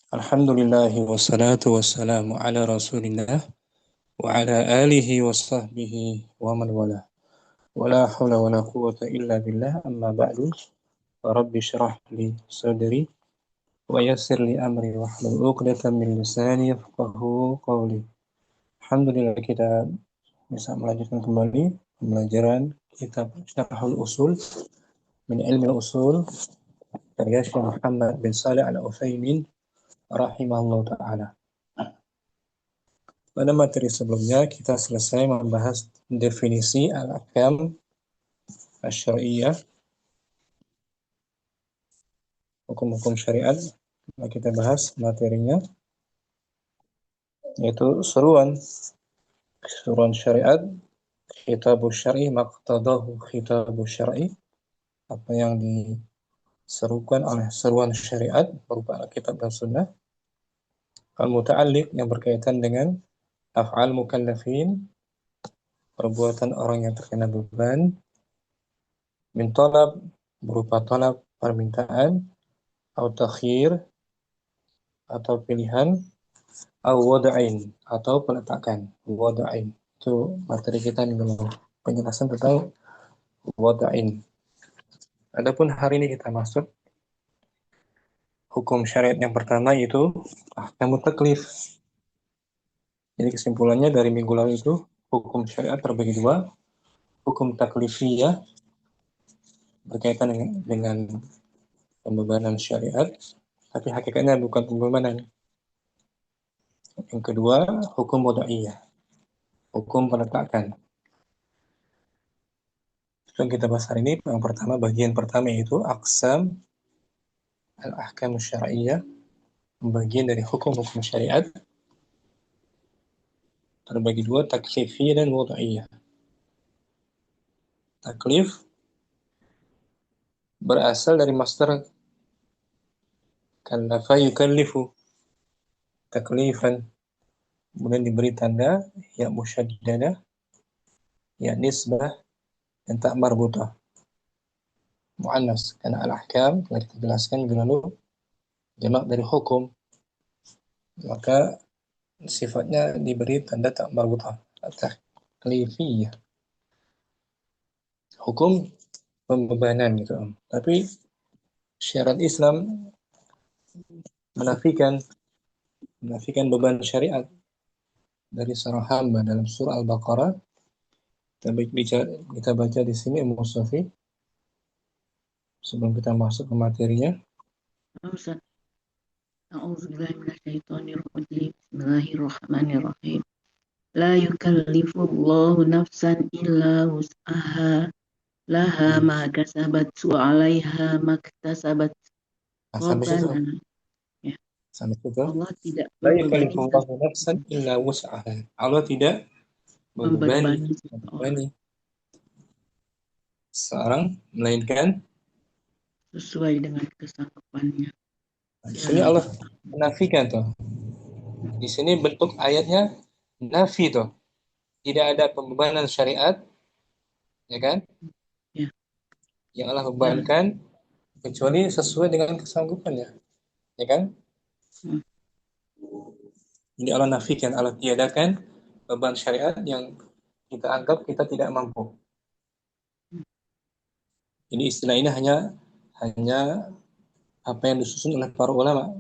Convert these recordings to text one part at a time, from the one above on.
Alhamdulillah wassalatu wassalamu ala rasulillah wa ala alihi wa sahbihi wa man wala wa la hawla wa la quwwata illa billah amma ba'du wa rabbi syrah li sadri wa yassir li amri wa hlul 'uqdatam min lisani yafqahu qawli. Alhamdulillah kita bisa melanjutkan kembali pembelajaran kitab Syarhul Usul min Ilmi Usul karya Syekh Muhammad bin Shalih Al-Utsaimin rahimahullah taala. Pada materi sebelumnya kita selesai membahas definisi al-ahkam asy-syar'iyyah, hukum-hukum syariat. Nah, kita bahas materinya yaitu seruan syariat, khitabus syar'i maqtadahu khitabus syar'i, apa yang diserukan oleh seruan syariat berupa Alkitab dan Sunnah. Al-muta'alliq yang berkaitan dengan af'al mukallafin, perbuatan orang yang terkena beban. Min talab berupa talab permintaan, atau takhir atau pilihan, atau wada'in atau peletakan. Wada'in itu materi kita minggu lalu, penjelasan tentang wada'in. Adapun hari ini kita masuk hukum syariat yang pertama, yaitu ahkamut taklif. Jadi kesimpulannya dari minggu lalu itu hukum syariat terbagi dua, hukum taklifiyah berkaitan dengan pembebanan syariat, tapi hakikatnya bukan pembebanan. Yang kedua, hukum wada'iyah, hukum penetakan. Itu yang kita bahas hari ini. Yang pertama, bagian pertama yaitu aqsam al-ahkam syar'iyyah, bagian dari hukum-hukum syariat. Terbagi dua, taklifiyah dan wada'iyah. Taklif berasal dari masdar kallafa yukallifu, taklifan, kemudian diberi tanda ya musyaddadah, ya nisbah, dan tak marbutah, muannas, karena al-ahkam telah kita jelaskan minggu lalu jamak dari hukum, maka sifatnya diberi tanda tak marbutah, taklifiyah, hukum pembebanan gitu. Tapi syariat Islam menafikan beban syariat dari seorang hamba dalam surah Al-Baqarah. Kita baca di sini Mustafi sebelum kita masuk ke materinya. A'udzubillahi minasyaitonir rajim. Bismillahirrahmanirrahim. La yukallifullahu nafsan illa wus'aha, laha ma kasabat wa 'alaiha maktasabat. Sampai situ. Rabbana, ya. Sampai situ. Allah tidak La membebani yukallifullahu nafsan illa wus'aha. Allah tidak membebani seorang melainkan sesuai dengan kesanggupannya. di sini Allah menafikan tuh. Di sini bentuk ayatnya nafi tuh. Tidak ada pembebanan syariat, ya kan? Ya. Yang Allah bebankan kecuali sesuai dengan kesanggupannya, ya kan? Jadi Allah nafikan, Allah tiadakan beban syariat yang kita anggap kita tidak mampu. Jadi istilah ini hanya apa yang disusun oleh para ulama.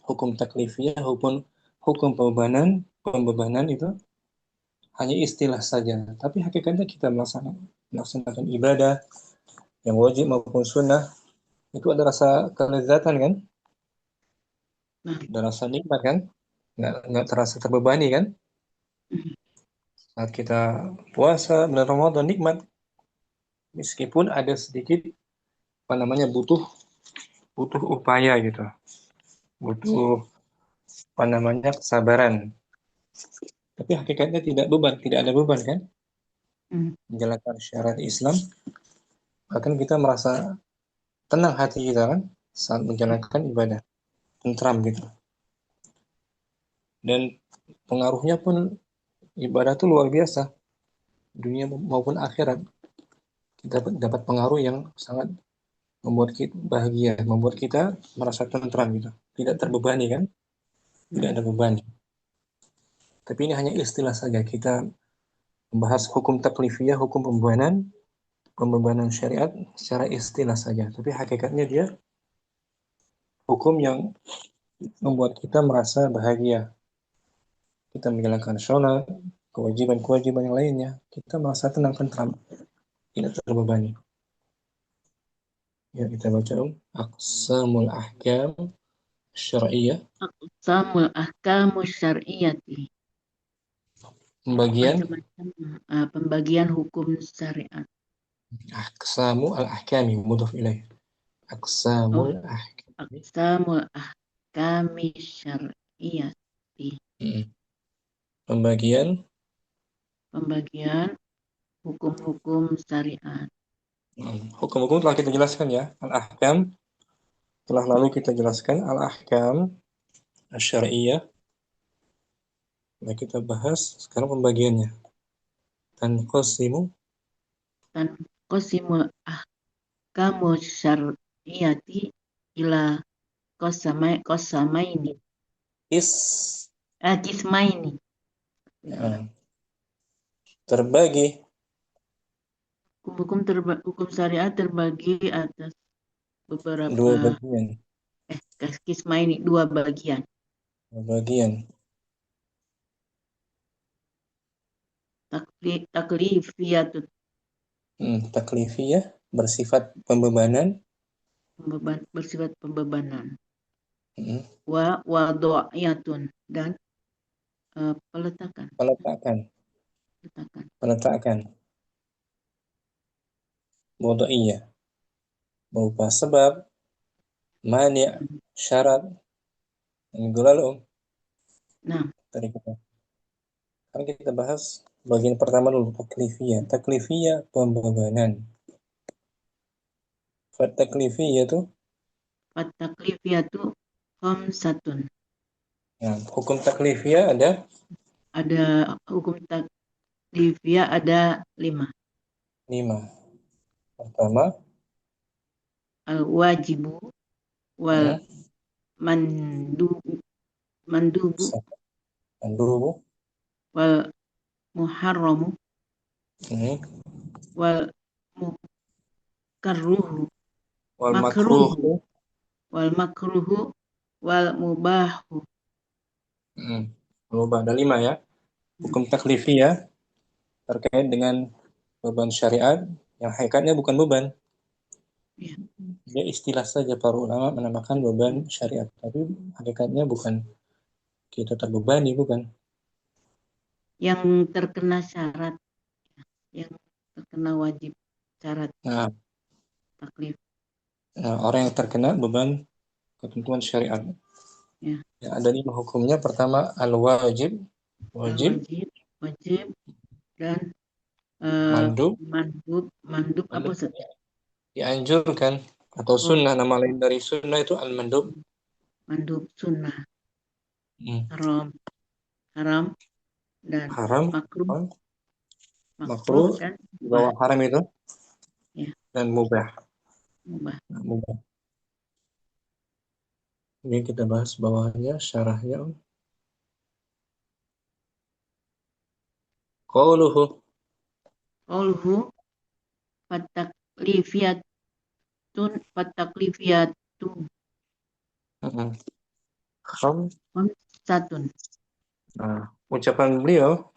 Hukum taklifiyah, hukum pembebanan itu hanya istilah saja. Tapi hakikatnya kita melaksanakan ibadah yang wajib maupun sunnah itu ada rasa kelezatan kan? Ada rasa nikmat kan? Nggak terasa terbebani kan? Saat kita puasa bulan Ramadan nikmat, meskipun ada sedikit butuh upaya gitu, butuh kesabaran, tapi hakikatnya tidak ada beban kan menjalankan syariat Islam. Bahkan kita merasa tenang hati kita kan saat menjalankan ibadah, tentram gitu, dan pengaruhnya pun ibadah itu luar biasa, dunia maupun akhirat. Kita dapat pengaruh yang sangat membuat kita bahagia, membuat kita merasa tentram gitu, tidak terbebani kan. tidak ada beban. Tapi ini hanya istilah saja. Kita membahas hukum taklifiyah, hukum pembebanan syariat secara istilah saja. Tapi hakikatnya dia hukum yang membuat kita merasa bahagia. Kita menjalankan sholat, kewajiban-kewajiban yang lainnya, kita merasa tenang, tentram, tidak terbebani. Ya, kita baca aqsamul ahkam syar'iyyah. Aqsamul ahkamus syar'iyyati. Pembagian Macam-macam pembagian hukum syariat. aqsamu al-ahkami mudhaf ilaih. Oh, Aqsamul ahkami. aqsamul ahkami syar'iyyati. Pembagian Pembagian hukum-hukum syariat. hukum-hukum telah kita jelaskan ya. Al-ahkam telah lalu kita jelaskan al-ahkam syar'iyyah. Nah, kita bahas sekarang pembagiannya. Tanqasimu Tanqasimul ahkamus syar'iyyati ila qasamaini. is Qismaini. terbagi Hukum syariat terbagi atas dua beberapa bagian. qismaini, dua bagian. Taklifiyatut, Taklifiyah bersifat pembebanan. bersifat pembebanan. Hmm. Wadu'iyatun, dan peletakan. Wadu'iyah berupa sebab, mani', syarat. Minggu lalu Nah, sekarang kita bahas bagian pertama dulu, taklifiyah pembebanan. Taklifiyah itu at-taklifiyatu khamsatun. Hukum taklifiyah Ada hukum taklifiyah ada 5. 5. Pertama, Al-wajibu wal mandubu mandubu, wal muharramu wal mukarruhu wal makruhu makruh. wal makruhu wal mubahu. Ada 5 ya. Hukum taklifiyah terkait dengan beban syariat yang hakikatnya bukan beban. Ya. Dia istilah saja para ulama menamakan beban syariat, tapi hakikatnya bukan kita terbebani, bukan. Yang terkena syarat, yang terkena wajib syarat taklif. Orang yang terkena beban ketentuan syariat. Ya. Ada 5 hukumnya. Pertama, al-wajib, wajib, dan mandub. mandub apa saja? Dianjurkan atau sunnah. Nama lain dari sunnah itu al-mandub. Mandub sunnah. Haram dan makruh dan di bawah haram itu. Ya. Dan mubah. Ini kita bahas bawahnya, syarahnya. Qauluhu fataklifiyatun khamsatun. Ucapan beliau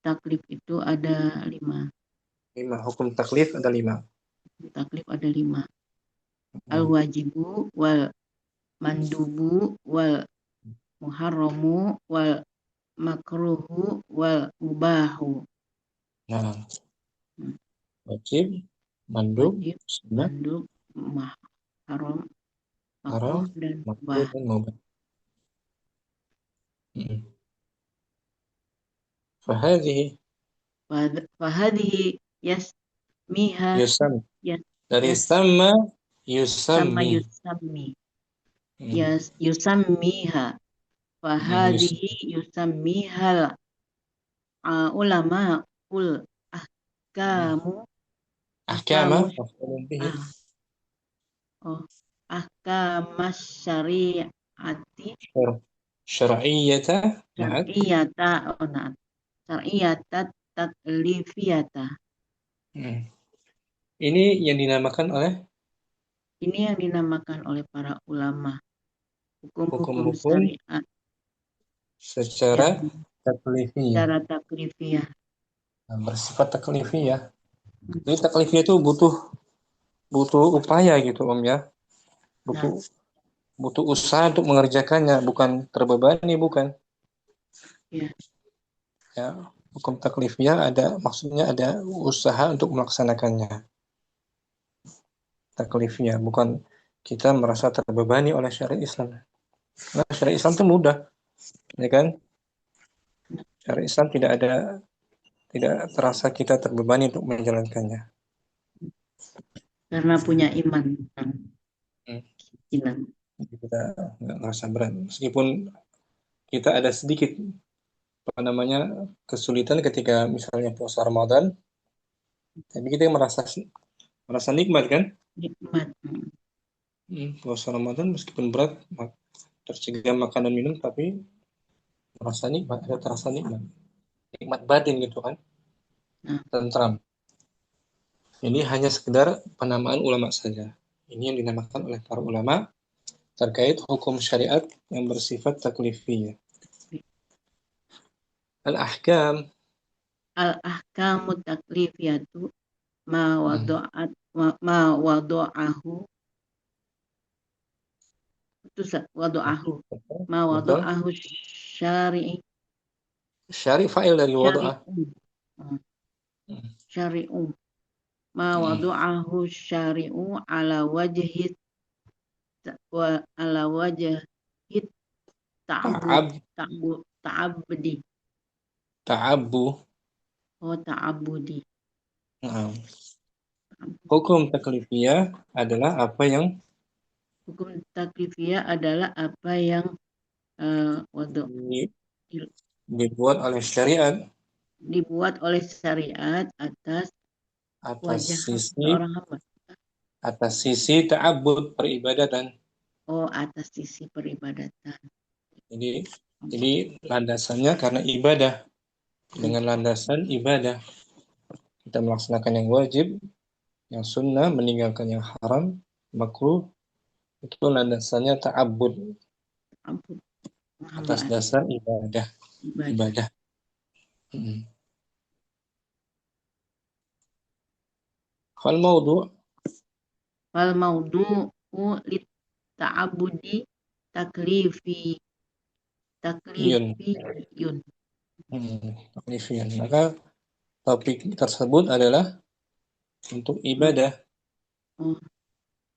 Taklif itu ada 5. 5. Hukum taklif ada 5. Al-wajibu wal mandubu wal muharramu wal makruhu wal mubahu. Wajib, mandub, haram, makruh dan mubah. Fahadhihi yasmiha dari sama yusammi. Yusammiha. Fahadhihi yusammiha ulama ul ahkamu ahkamas syariati Syar'iyyata, ma'at. syar'iyata syar'iyata taklifiyata. Hmm. Ini yang dinamakan oleh Ini yang dinamakan oleh para ulama hukum-hukum hukum-hukum syariat secara yang taklifiyah. secara taklifiyah. Nah, bersifat taklifiyah. Jadi taklifiyah itu butuh butuh upaya gitu Om ya. Nah, Butuh butuh usaha untuk mengerjakannya, bukan terbebani, bukan. ya, Ya, hukum taklifiyah ada maksudnya ada usaha untuk melaksanakannya. Taklifiyah bukan kita merasa terbebani oleh syariat Islam. Nah, syariat Islam itu mudah, ya kan? Syariat Islam tidak terasa kita terbebani untuk menjalankannya. karena punya iman. Hmm. Iman. Jadi kita nggak merasa berat, meskipun kita ada sedikit apa namanya kesulitan ketika misalnya puasa Ramadan, tapi kita merasa nikmat kan? Nikmat. Puasa Ramadan meskipun berat, tercegah makan dan minum, tapi merasa nikmat, ada terasa nikmat, nikmat batin gitu kan, Nah, tentram. Ini hanya sekedar penamaan ulama saja. Ini yang dinamakan oleh para ulama terkait hukum syariat yang bersifat taklifiyah. Al-ahkam. al-ahkamu taklifiyatu ma Hmm. wadu'at ma wadu'ahu itu wadu'ahu ma Betul. wadu'ahu syari'i Syari' fa'il dari wada'ah. syari'u syari'u ma wadu'ahu syari'u ala wajhi ta'abbud Ta'ab, ta'abbudi ta'abu. ta'abbudi. Nah, hukum taklifiyah adalah apa yang Hukum taklifiyah adalah apa yang wadu dibuat oleh syariat dibuat oleh syariat atas atas wajah sisi seorang hamba. ta'abbud peribadatan. Oh, atas sisi peribadatan. Jadi jadi landasannya karena ibadah. Dengan landasan ibadah kita melaksanakan yang wajib, yang sunnah, meninggalkan yang haram, makruh, itu landasannya ta'abbud Ampun, atas penghambaan dasar ibadah. ibadah. Ibadah. Hmm. Fal maudu' Wal maudu'u lit ta'abudi taklifi yun. taklifiyun. Taklifiyun. Maka topik tersebut adalah untuk ibadah. Oh,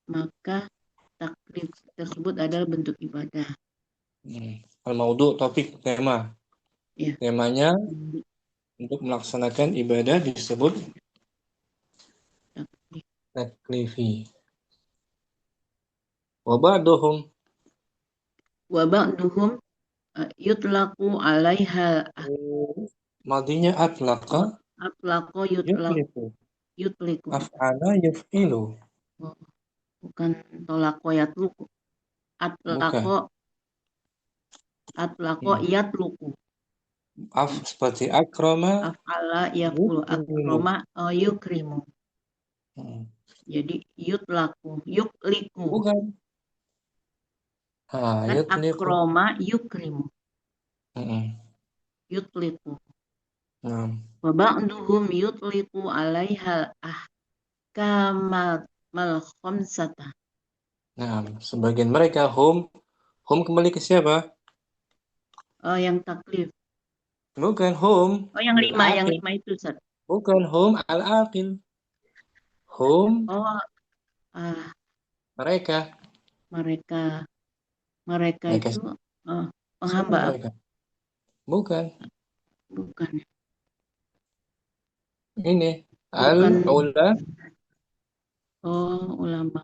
maka taklif tersebut adalah bentuk ibadah. Fal maudu' topik tema. Ya, Temanya untuk melaksanakan ibadah disebut taklif. taklifi. Wa ba'duhum Wa ba'duhum yutlaqu alaiha madinya atlaqa atlaqo yufliku yutliku. af'ala yuf'ilu. Oh, bukan tolako yatluku. Atlaqo Bukan. atlaqo yatluku. Seperti akrama Af'ala yakulu yukrimu. akroma yukrimu. Hmm. Jadi yutlaku yukliku. Bukan. Kan Yutliku. akroma yukrimu. Hmm. Yutliku. Nah, Wa ba'duhum yutliku alaiha ahkamal mal khamsata. nah, sebagian mereka hum kembali ke siapa? Oh, yang taklif. Bukan hum Oh, yang lil lima, yang aqil. lima itu, Ustaz. Bukan hum al aqil. Hum Oh, ah, mereka. mereka mereka Mereka itu oh, siapa penghamba apa? mereka? Bukan. Bukan, Ini al bukan. ula. Oh, ulama,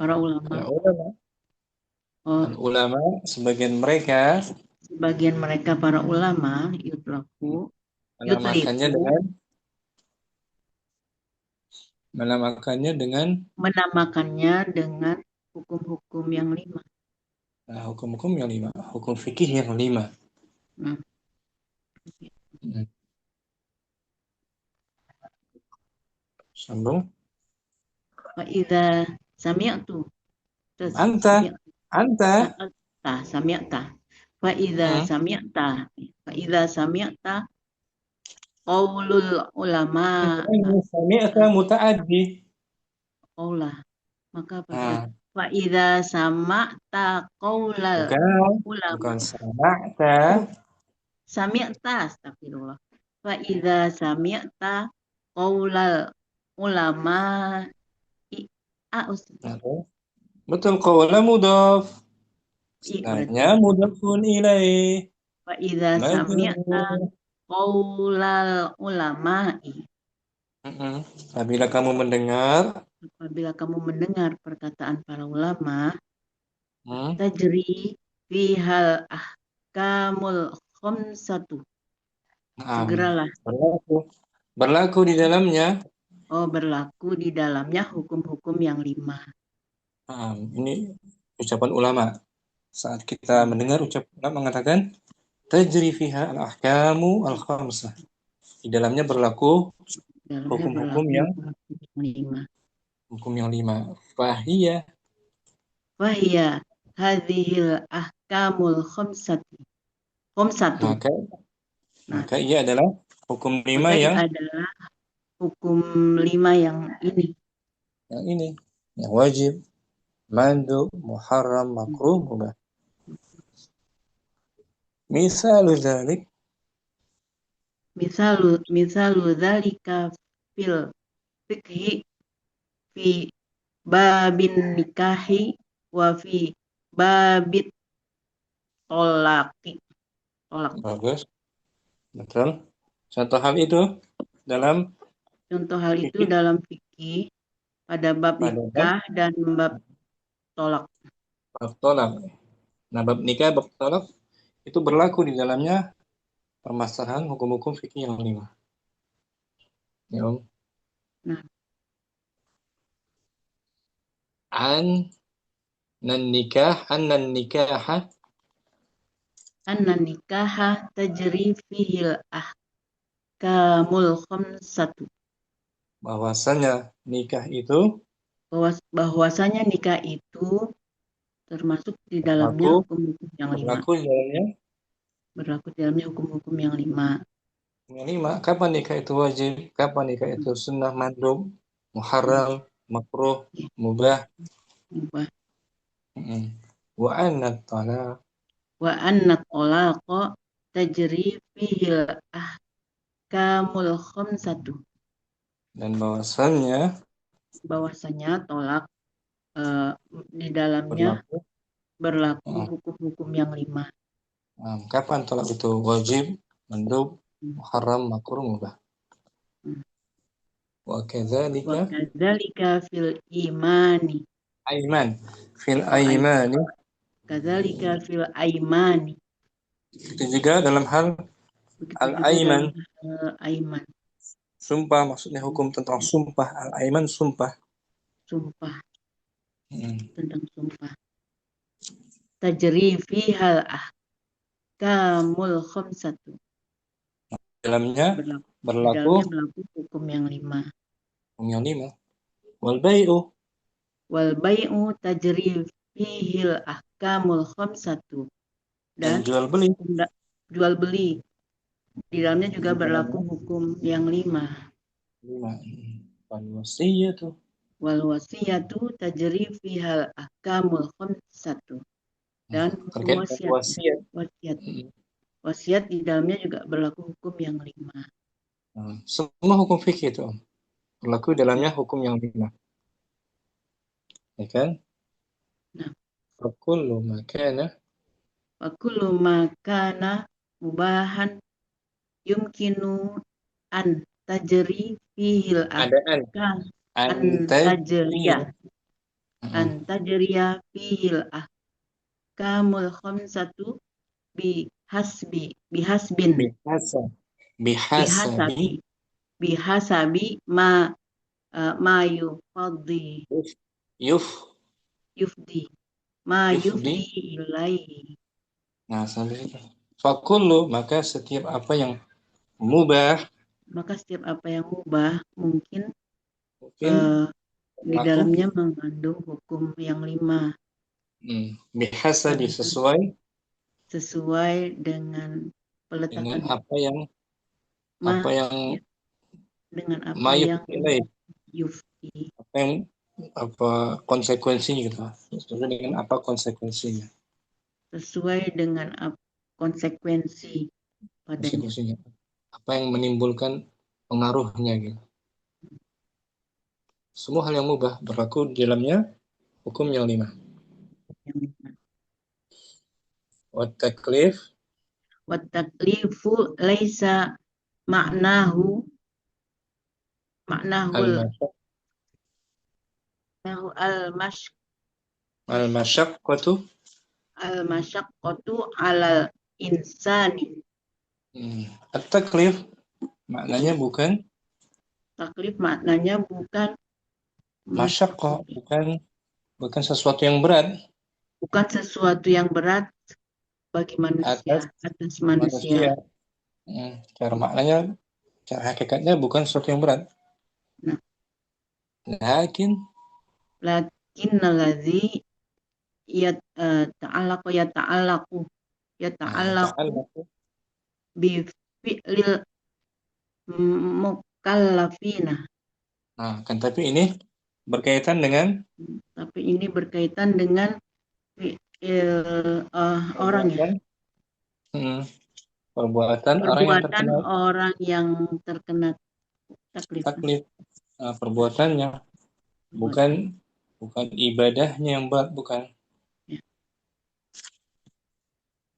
para Al ulama. ulama. Oh, Al ulama sebagian mereka sebagian mereka para ulama menamakannya yutliku dengan menamakannya dengan menamakannya dengan hukum-hukum yang 5. Nah, hukum-hukum yang 5, hukum fikih yang 5. Nah, Sambung. wa idza sami'tu Anta, anta. sami'ta fa idza sami'ta fa idza sami'ta qaulul ulama Sami'ta muta'addi. qaulah maka apabila Nah, fa idza sama'ta qaulal bukan, ulama bukan sama'ta. sami'ta astagfirullah fa idza sami'ta qaulal ulama Ustaz. Nah, betul, qawla mudhaf. Berarti Nanya mudhafun ilaih. fa idza sami'ta Majrur. qaulal ulama'i Apabila kamu mendengar, apabila kamu mendengar perkataan para ulama hmm, tajri fihal ahkamul khamsatu nah, segeralah berlaku. Berlaku di dalamnya. berlaku di dalamnya hukum-hukum yang 5. Nah, ini ucapan ulama. Saat kita mendengar ucapan ulama mengatakan, tajri fiha al-ahkamu al-khamsah. Di dalamnya berlaku Dalamnya hukum-hukum berlaku yang hukum yang 5. hukum yang 5. Fahiyah, Wahia hadhil ahkamul khamsatu. maka Nah, ia adalah hukum 5 maka ia yang adalah hukum 5 yang ini, yang wajib, mandub, muharram, makruh, mubah. Misalu dzalik, misalu dzalika fil fikhi fi babin nikahi wa fi babit tolaki tolak. bagus, betul. Contoh hal itu dalam Contoh hal itu fikih dalam fikih pada bab pada bab nikah dan bab tolak. tolak. Nah, bab nikah, bab tolak itu berlaku di dalamnya permasalahan hukum-hukum fikih yang 5. Ya, Om. Nah, nan nikaha anna nikaha tajri fihil ahkamul khamsatu. bahwasanya nikah itu Bahwasanya nikah itu termasuk di dalamnya berlaku hukum-hukum yang 5. berlaku di dalamnya Berlaku di dalamnya hukum-hukum yang 5. yang 5. Kapan nikah itu wajib? Kapan nikah itu sunnah, mandub, muharram, makruh, mubah? Wa anna talaq Wa anna talaqa tajri fihil ahkamul khamsatu. dan bahwasanya Tolak di dalamnya berlaku. berlaku hukum-hukum yang 5. Kapan tolak itu wajib, mandub, muharram, makruh, mubah? Wa Wa kadzalika kadzalika fil imani. aiman fil Ai- aimani. Kadzalika fil aimani. Itu juga dalam hal Begitu juga al-aiman, dalam hal aiman. sumpah, maksudnya hukum tentang sumpah. Al-aiman sumpah. Sumpah, Hmm. tentang sumpah. Tajri fihal ahkamul khamsatu. Dalamnya Di berlaku dalamnya berlaku hukum yang 5. hukum yang 5. Wal bai'u Wal bai'u tajri fihil ahkamul khamsatu. dan Dan jual beli. jual beli di dalamnya juga Di berlaku dalamnya hukum yang 5. 5. Wal wasiyatu Wal wasiyatu tajri fihal ahkamul khamsatu. Dan hukum terkait dengan wasiat. wasiat. Wasiat di dalamnya juga berlaku hukum yang 5. Semua hukum fikih itu berlaku dalamnya hukum yang 5. Ya kan? Nah, Kullu makana wa kullu ma kana mubahan yumkinu an tajri fihil adaan ahkam an antajriya. tajriya an tajriya fihil ahkamul khamsatu bihasbin Bihasa bihasabi bihasabi bihasabi ma yufaddi yuf yufdi. Ma Yufdi. yufdi ilaihi. Nah, sampai situ. Fakullu, maka setiap apa yang mubah, Maka setiap apa yang mubah mungkin mungkin di berlaku dalamnya mengandung hukum yang 5 bihasabi karena sesuai dengan dengan peletakan ma apa yang ya, dengan apa mayuf yang ilaih, yufdi apa yang apa konsekuensinya gitu. Sesuai dengan apa konsekuensinya. sesuai dengan konsekuensi padanya. Konsekuensinya. Apa yang menimbulkan pengaruhnya gitu. Semua hal yang mubah berlaku di dalamnya hukum yang 5. Yang 5. Wat taklif Wat taklifu laisa maknahu maknahul al-masyak al-mash al-masyaqqatu al-masyaqqatu alal insani. At-taklif maknanya bukan Taklif maknanya bukan masyaqqah, bukan sesuatu yang berat bukan sesuatu yang berat bagi atas manusia, atas manusia. manusia. Cara maknanya, cara hakikatnya bukan sesuatu yang berat. Nah, Lakin lakin alladzi ta'allaqu yata'allaqu ta'ala. bi fi'lil mukallafina. Nah, kan tapi ini berkaitan dengan Tapi ini berkaitan dengan orang ya, perbuatan hmm, perbuatan orang yang perbuatan terkena orang yang terkena taklif. taklif. Nah, perbuatannya bukan Perbuatan. bukan ibadahnya yang berat, bukan. Ya.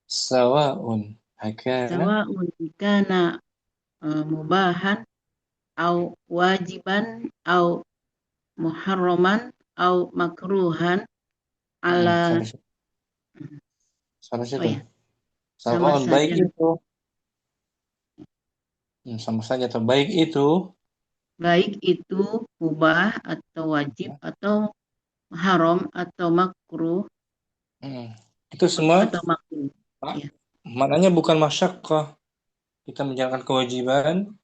Sawaun hakana Sawa'un kana mubahan au wajiban au muharraman au makruhan ala sampai sampai oh situ. ya sama Sawaun baik saja itu sama saja atau baik itu baik itu mubah atau wajib atau haram atau makruh hmm, itu semua atau makruh ya. maknanya bukan masyakkah kita menjalankan kewajiban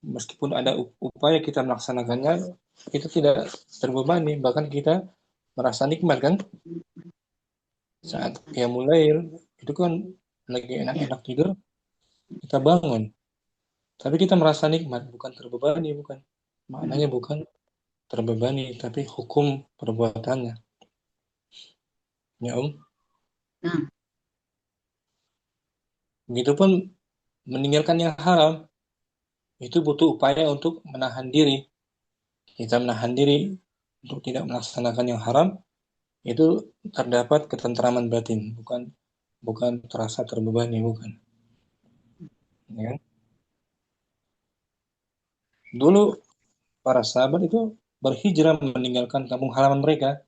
meskipun ada upaya kita melaksanakannya itu tidak terbebani, bahkan kita merasa nikmat kan saat dia mulai itu kan lagi Ya. enak-enak tidur kita bangun tapi kita merasa nikmat, bukan terbebani, bukan maknanya bukan terbebani tapi hukum perbuatannya ya Nah, begitupun meninggalkan yang haram itu butuh upaya untuk menahan diri. Kita menahan diri untuk tidak melaksanakan yang haram itu terdapat ketentraman batin, bukan bukan terasa terbebani, bukan. Ya kan? Dulu para sahabat itu berhijrah meninggalkan kampung halaman mereka,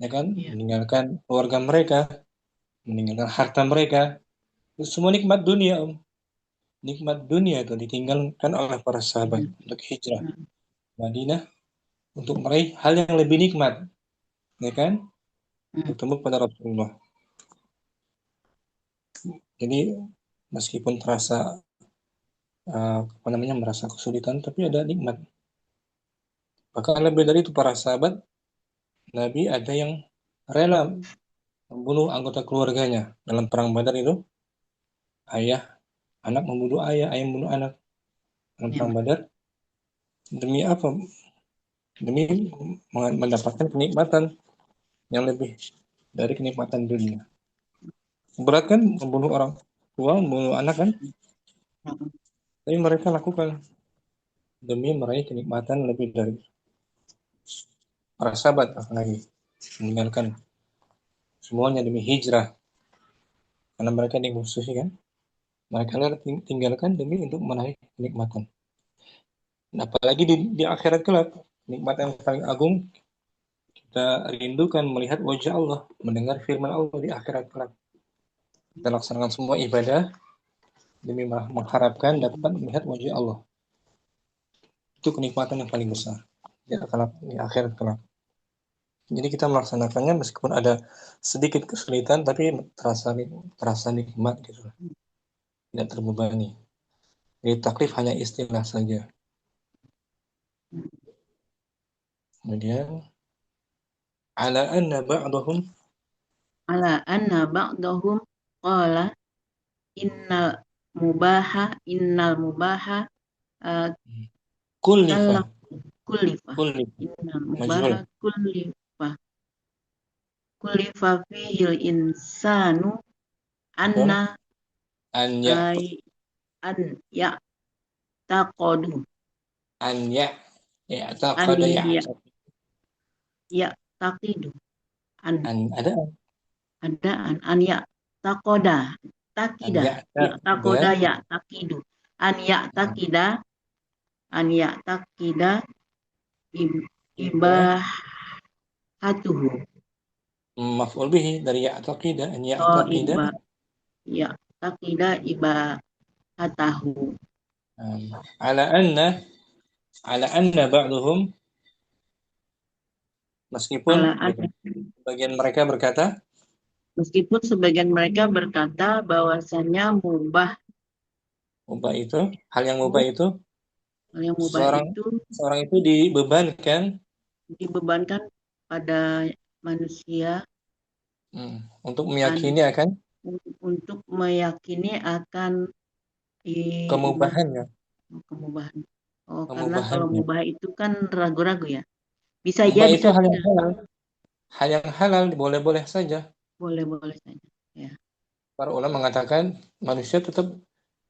ya kan? ya. Meninggalkan keluarga mereka, meninggalkan harta mereka. Itu semua nikmat dunia, Om. Nikmat dunia itu ditinggalkan oleh para sahabat Ya. untuk hijrah Nah, Madinah untuk meraih hal yang lebih nikmat, ya kan? Bertemu pada Rasulullah. Jadi meskipun terasa apa namanya merasa kesulitan, tapi ada nikmat. Bahkan lebih dari itu para sahabat Nabi ada yang rela membunuh anggota keluarganya dalam perang Badar itu. Ayah, anak membunuh ayah, ayah membunuh anak dalam ya, perang Badar. Demi apa? Demi mendapatkan kenikmatan yang lebih dari kenikmatan dunia. Berat kan membunuh orang tua, membunuh anak kan? Tapi mereka lakukan demi meraih kenikmatan lebih dari para sahabat apalagi meninggalkan semuanya demi hijrah karena mereka dimusuhi kan mereka tinggalkan demi untuk meraih kenikmatan. Nah, apalagi di akhirat kelak nikmat yang paling agung kita rindukan melihat wajah Allah, mendengar firman Allah di akhirat kelak. Kita laksanakan semua ibadah demi mengharapkan dapat melihat wajah Allah. Itu kenikmatan yang paling besar di akhirat kelak. Jadi kita melaksanakannya meskipun ada sedikit kesulitan, tapi terasa nikmat gitu, tidak terbebani. Jadi taklif hanya istilah saja. Kemudian ala anna ba'dahum Ala anna ba'dahum qala innal mubaha uh, kullifa kalaf kullifa. kullifa Innal majhul mubaha kullifa fihil insanu betul anna an ya ay an ya taqodu an ya ya an taqada ya ya ya taqidu an ada an ya takoda an takida ya ya taqida takoda ya takidu an ya takida ya ibahatuhu maf'ul bihi dari ya taqida an ya oh taqida ya takida ibahatahu ala anna ala anna ba'dahum meskipun ala an gitu bagian mereka berkata meskipun sebagian mereka berkata bahwasanya mubah itu hal yang mubah itu yang mubah seorang itu seorang itu dibebankan dibebankan pada manusia untuk an, meyakini akan untuk meyakini akan iman kemubahannya kemubahan. Oh, karena kalau kemubahannya mubah itu kan ragu-ragu ya. Bisa ya, mubah itu bisa hal yang tidak. halal. Hal yang halal boleh-boleh saja. Boleh-boleh saja. Ya. Para ulama mengatakan manusia tetap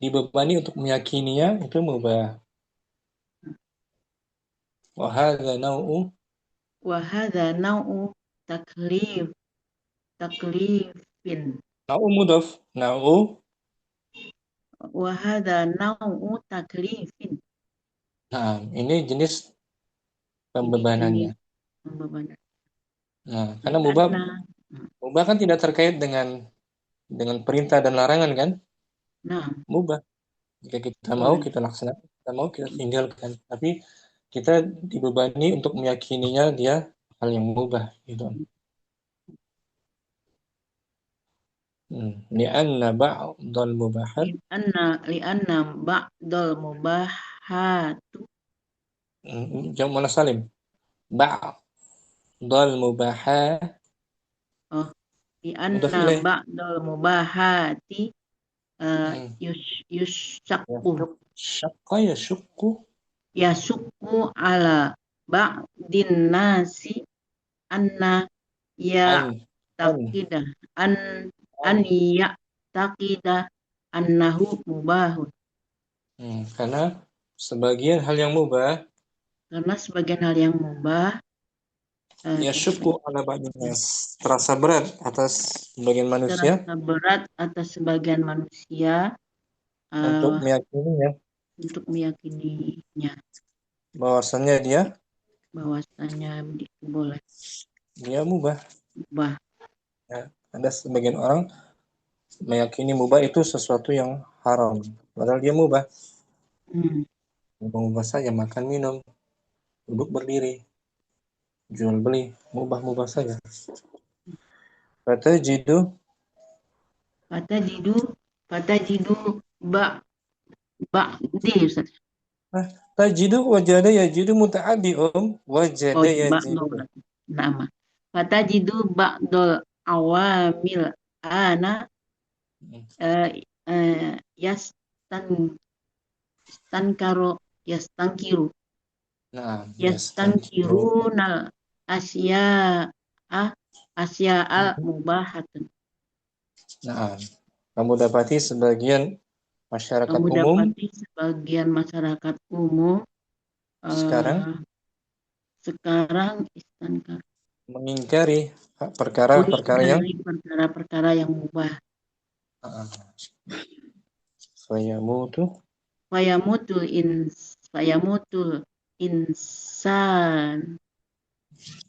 dibebani untuk meyakininya itu mubah. Wa hadza nau'u Wahada nau'u taklif taklifin. nau'u mudhaf. Nau'u Wahada nau'u taklifin. nah, ini jenis Ini pembebanannya. jenis pembebanan. Nah, karena mubah Karena, mubah kan tidak terkait dengan perintah dan larangan kan? nah, Mubah. Jika kita mau boleh. kita laksanakan, kita mau kita tinggalkan. Tapi kita dibebani untuk meyakininya dia hal yang mubah gitu. Li'anna ba'dal mubahat Lianna ba'dal mubahatu. jawab mana salim ba'dal mubahat Oh, mudhaf lianna ilaih ba'dal mubahati ya yusyakku syaqqa ya syukku yasukku ala ba'din nasi anna ya an an takida an an an ya takida annahu mubahun karena sebagian hal yang mubah karena sebagian hal yang mubah ya syukku ala ba'dnas terasa berat atas sebagian manusia terasa berat atas sebagian manusia untuk uh, meyakininya untuk meyakininya bahwasannya dia bahwasanya boleh dia mubah. mubah. Ya, ada sebagian orang meyakini mubah itu sesuatu yang haram padahal dia mubah. Hmm. Mubah saja makan minum duduk berdiri jual beli mubah saja. Kata jidu Fatajidu fatajidu ba di Ustaz. tajidu wajada yajidu mutaaddi Oh wajada iya, ba'do yajidu berarti. Nama. Fatajidu ba'dol awamil ana uh, yastan stankaro yastankiru nah yastankiru yastankirunal asya asya al mubahatun. nah kamu dapati sebagian masyarakat Kamu umum dapati sebagian masyarakat umum sekarang uh, sekarang istankar mengingkari perkara-perkara yang dari perkara-perkara yang mubah. uh, fayamutu Fayamutul insan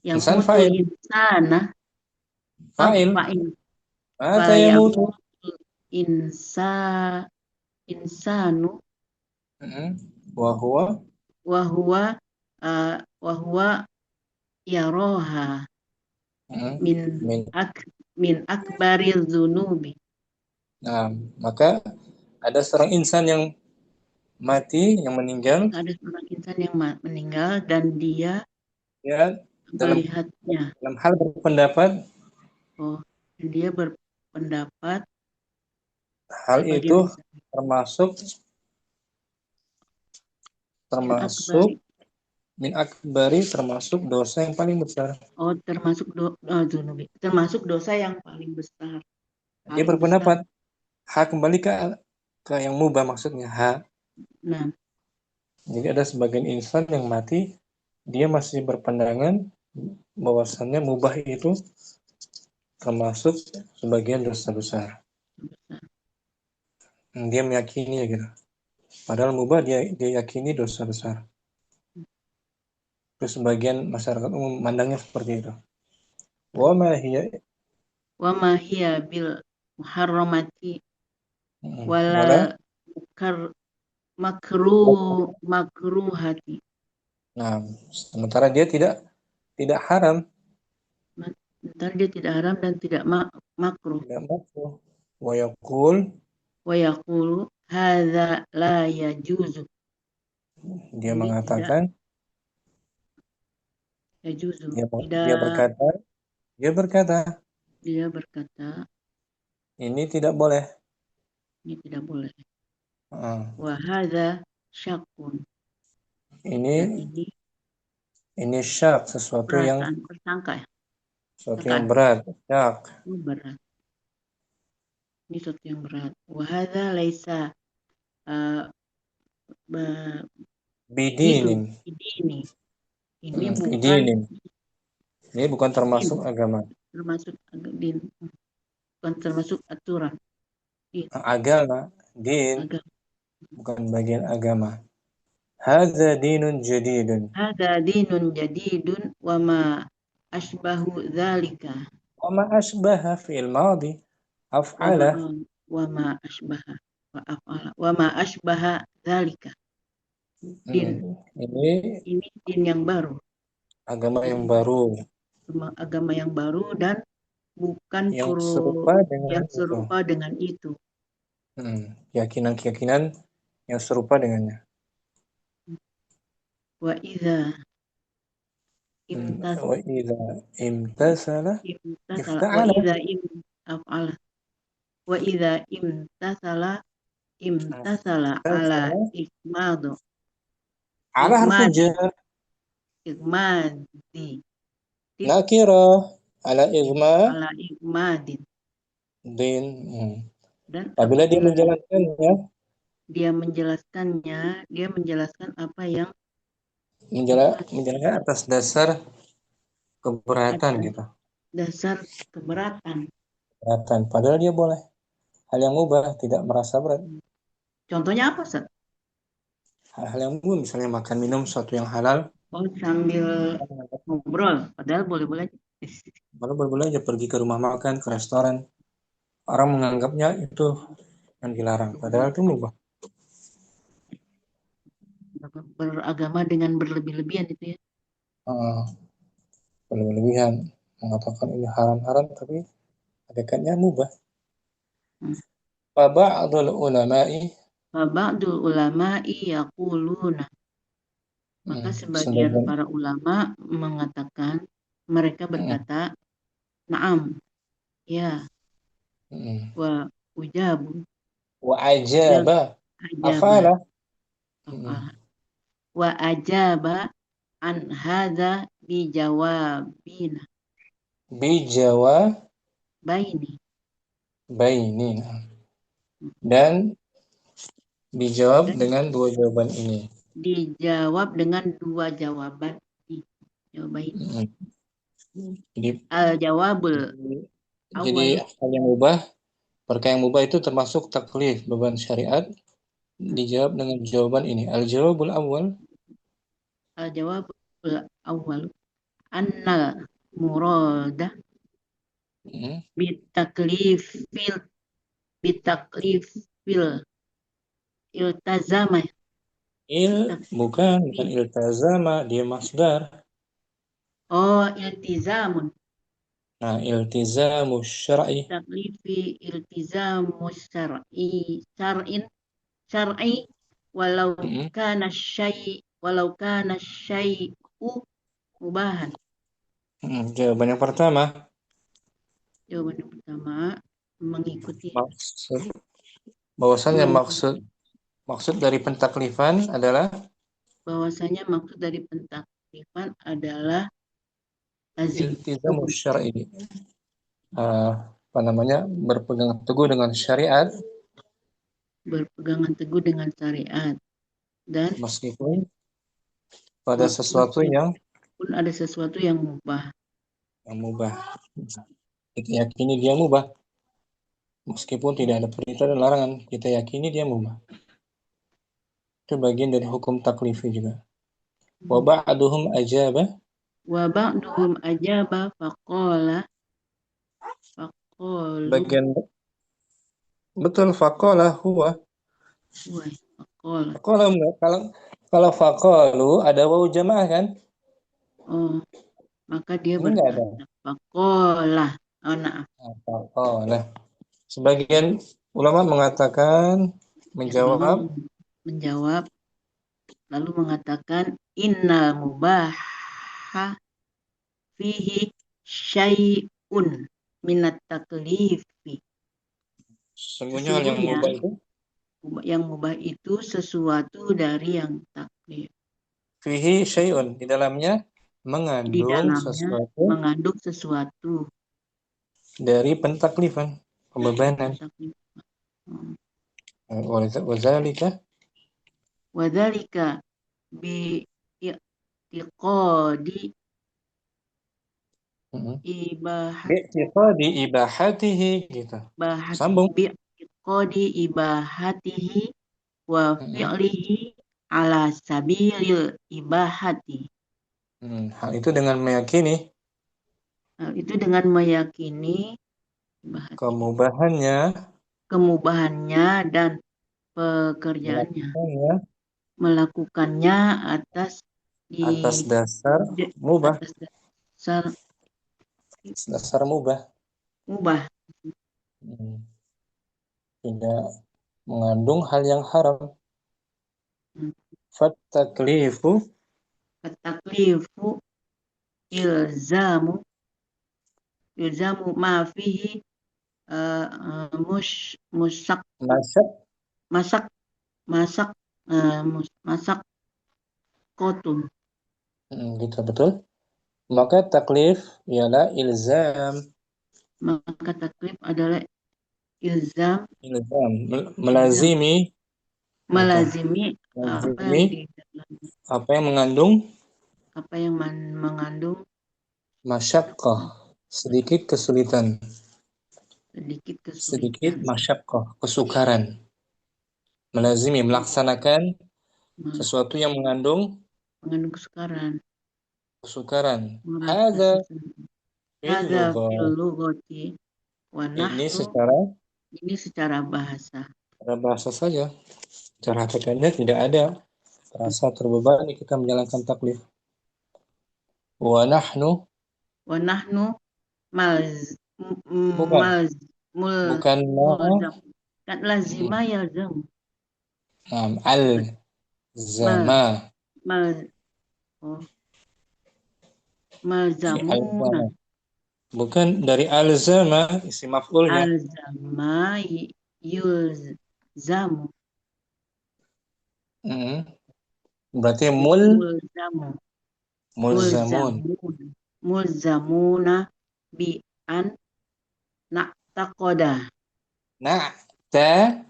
yang insan mutul fa'il insana fa'il fa'il mata yamutu fayamutul insa insanu wa huwa wahwa wahwa yaroha min Min. ak min akbaril zunubi. Nah, maka ada seorang insan yang mati, yang meninggal, Ada seorang insan yang meninggal dan dia ya, dalam melihatnya. dalam hal berpendapat, Oh, dan dia berpendapat hal sebagian itu besar termasuk min termasuk akbari. min akbari, termasuk dosa yang paling besar. Oh, termasuk zunubi. Termasuk dosa yang paling besar. Dia Paling besar. berpendapat kembali ke yang mubah, maksudnya Nah, Jadi ada sebagian insan yang mati, dia masih berpandangan bahwasannya mubah itu termasuk sebagian dosa besar. besar. Dia meyakini ya gitu. Padahal mubah dia yakini dosa besar. Terus sebagian masyarakat umum mandangnya seperti itu. Wa ma hiya Wa ma hiya bil muharramati wala wala kar makruhati. Nah, sementara dia tidak haram, Ntar dia tidak haram dan tidak makruh. tidak makruh. Wa yaqul, Wa yaqulu hadza la yajuzu. dia Ini tidak mengatakan, yajuzu. dia Tidak, berkata, dia berkata, dia berkata ini tidak boleh. ini tidak boleh. Uh, Wa hadza syakun. ini Dan ini syak, sesuatu yang perasaan tersangka ya. Tekan. berat, syak. Berat. Ini sesuatu yang berat. Wa hadza laisa uh, Bidinin, ini. Ini bukan idinin. Ini bukan din, termasuk agama. termasuk din, bukan termasuk aturan. Din, Agama, din, agama. bukan bagian agama. Hadza dinun jadidun. Ada dinun jadidun wa ma asbahu dzalika. Wa ma asbaha fi'il madi. Wa ma Af'ala. wa ma asbaha wa afala wa ma asbaha dzalika. Din. Ini Ini din yang baru. agama yang Din baru. agama yang baru dan bukan Yang serupa dengan yang itu. serupa dengan itu. Keyakinan-keyakinan yang serupa dengannya. Wa idza imtas Wa idza imtasala imtasala wa ifta'ala. idza im afala wa idza imtasala ala Imtasala ikmadu ala harfu ikmadi jar. ikmadi Nakira ala igma ala ikmadin din. dan Apabila dia apabila menjalankannya, dia menjelaskan apa yang menjalankan atas dasar keberatan atas gitu. dasar keberatan. Keberatan. Padahal dia boleh. Hal yang mubah, tidak merasa berat. Contohnya apa, Ustaz? Hal yang mubah, misalnya makan minum sesuatu yang halal, Oh, sambil ngobrol, padahal boleh-boleh aja. malah boleh aja pergi ke rumah makan, ke restoran. Orang menganggapnya itu yang dilarang. Padahal itu mubah. Beragama dengan berlebih-lebihan itu ya. Berlebihan mengatakan ini haram-haram, tapi hakikatnya mubah. Ba'dul ulama'i, Ba'dul ulama'i yaquluna. Maka sebagian sebagian para ulama mengatakan, mereka berkata, na'am, ya, wa ujabu, wa dan ajaba ajaba, afala wa ajaba an hadza bijawabina bijawa baini. baini, dan dijawab Dan dengan dua jawaban ini. dijawab dengan dua jawaban. Jawaban. Jadi Al-jawabul jadi awal. hal yang mubah, perkara yang mubah itu termasuk taklif, beban syariat, dijawab dengan jawaban ini. Al-jawabul awal, Al-jawabul awal. Annal murada bitaklifil bitaklifil iltazama bukan taklifi. iltazama, dia masdar. Oh, iltizamun. iltizamu syar'i. Taklifi iltizamu syar'i walau Mm-mm. kana syai'u mubahan. Jawaban yang pertama, Jawaban yang pertama mengikuti maksud bahwasanya maksud dari pentaklifan adalah bahwasanya maksud dari pentaklifan adalah lazim iltizamu hukum, syar'i. Apa namanya? Berpegang teguh dengan syariat berpegangan teguh dengan syariat dan meskipun pada sesuatu meskipun ada sesuatu yang mubah. yang mubah. Kita yakini dia mubah. Meskipun tidak ada perintah dan larangan, kita yakini dia mubah. Itu bagian dari hukum taklifi juga. Wa ba'duhum ajaba. Wa ba'duhum ajaba faqalu Bagian betul faqala huwa. wa faqala. Faqala enggak. Kalau faqalu ada wawu jamaah kan? Oh, maka dia Ini enggak ada. berkata faqala. Oh, nah, Faqala. Sebagian ulama mengatakan ulama menjawab menjawab lalu mengatakan innal mubaha fihi syai'un minat taklifi. sesungguhnya hal yang Sesungguhnya mubah itu yang mubah itu sesuatu dari yang taklif. fihi syai'un, di dalamnya Di mengandung dalamnya sesuatu mengandung sesuatu dari pentaklifan, pembebanan. taklif. Wazalika Wadzalika bi i'tiqadi ibahat bi'tiqadi ibahatihi gitu. Sambung. bi'tiqadi ibahatihi wa Mm-mm. fi'lihi ala sabilil ibahati. Hal itu dengan meyakini Nah, itu dengan meyakini kemubahannya, kemubahannya dan pekerjaannya, melakukannya melakukannya atas di atas dasar mubah, atas dasar dasar mubah. mubah. Hmm. Tidak mengandung hal yang haram. Fataklifu Taklifu ilzamu ma fihi musak masak. masak masak masak kotun. Gitu betul. Maka taklif ialah ilzam, Maka taklif adalah ilzam ilzam melazimi gitu. melazimi apa Melazimi yang di dalamnya, apa yang mengandung apa yang mengandung masyaqqah, sedikit kesulitan, sedikit sedikit kesulitan, masyaqqah, kesukaran. Melazimi melaksanakan sesuatu yang mengandung mengandung kesukaran. kesukaran. Merasa Hadza susah. fil Hadza fil lughah. lughati wa Ini nahnu ini secara bahasa. secara bahasa saja. Cara hakikatnya tidak ada rasa terbebani kita menjalankan taklif. Wa nahnu Wa nahnu malz bukan malz mul bukan mulzam kan lazima yalzam al mal zama mal oh, malzamuna al-zama. Bukan dari al-zama isi maf'ulnya. alzama yulzamu Hmm. Berarti mulzamu mulzamun. mulzamuna bi an na'taqoda Nah, ta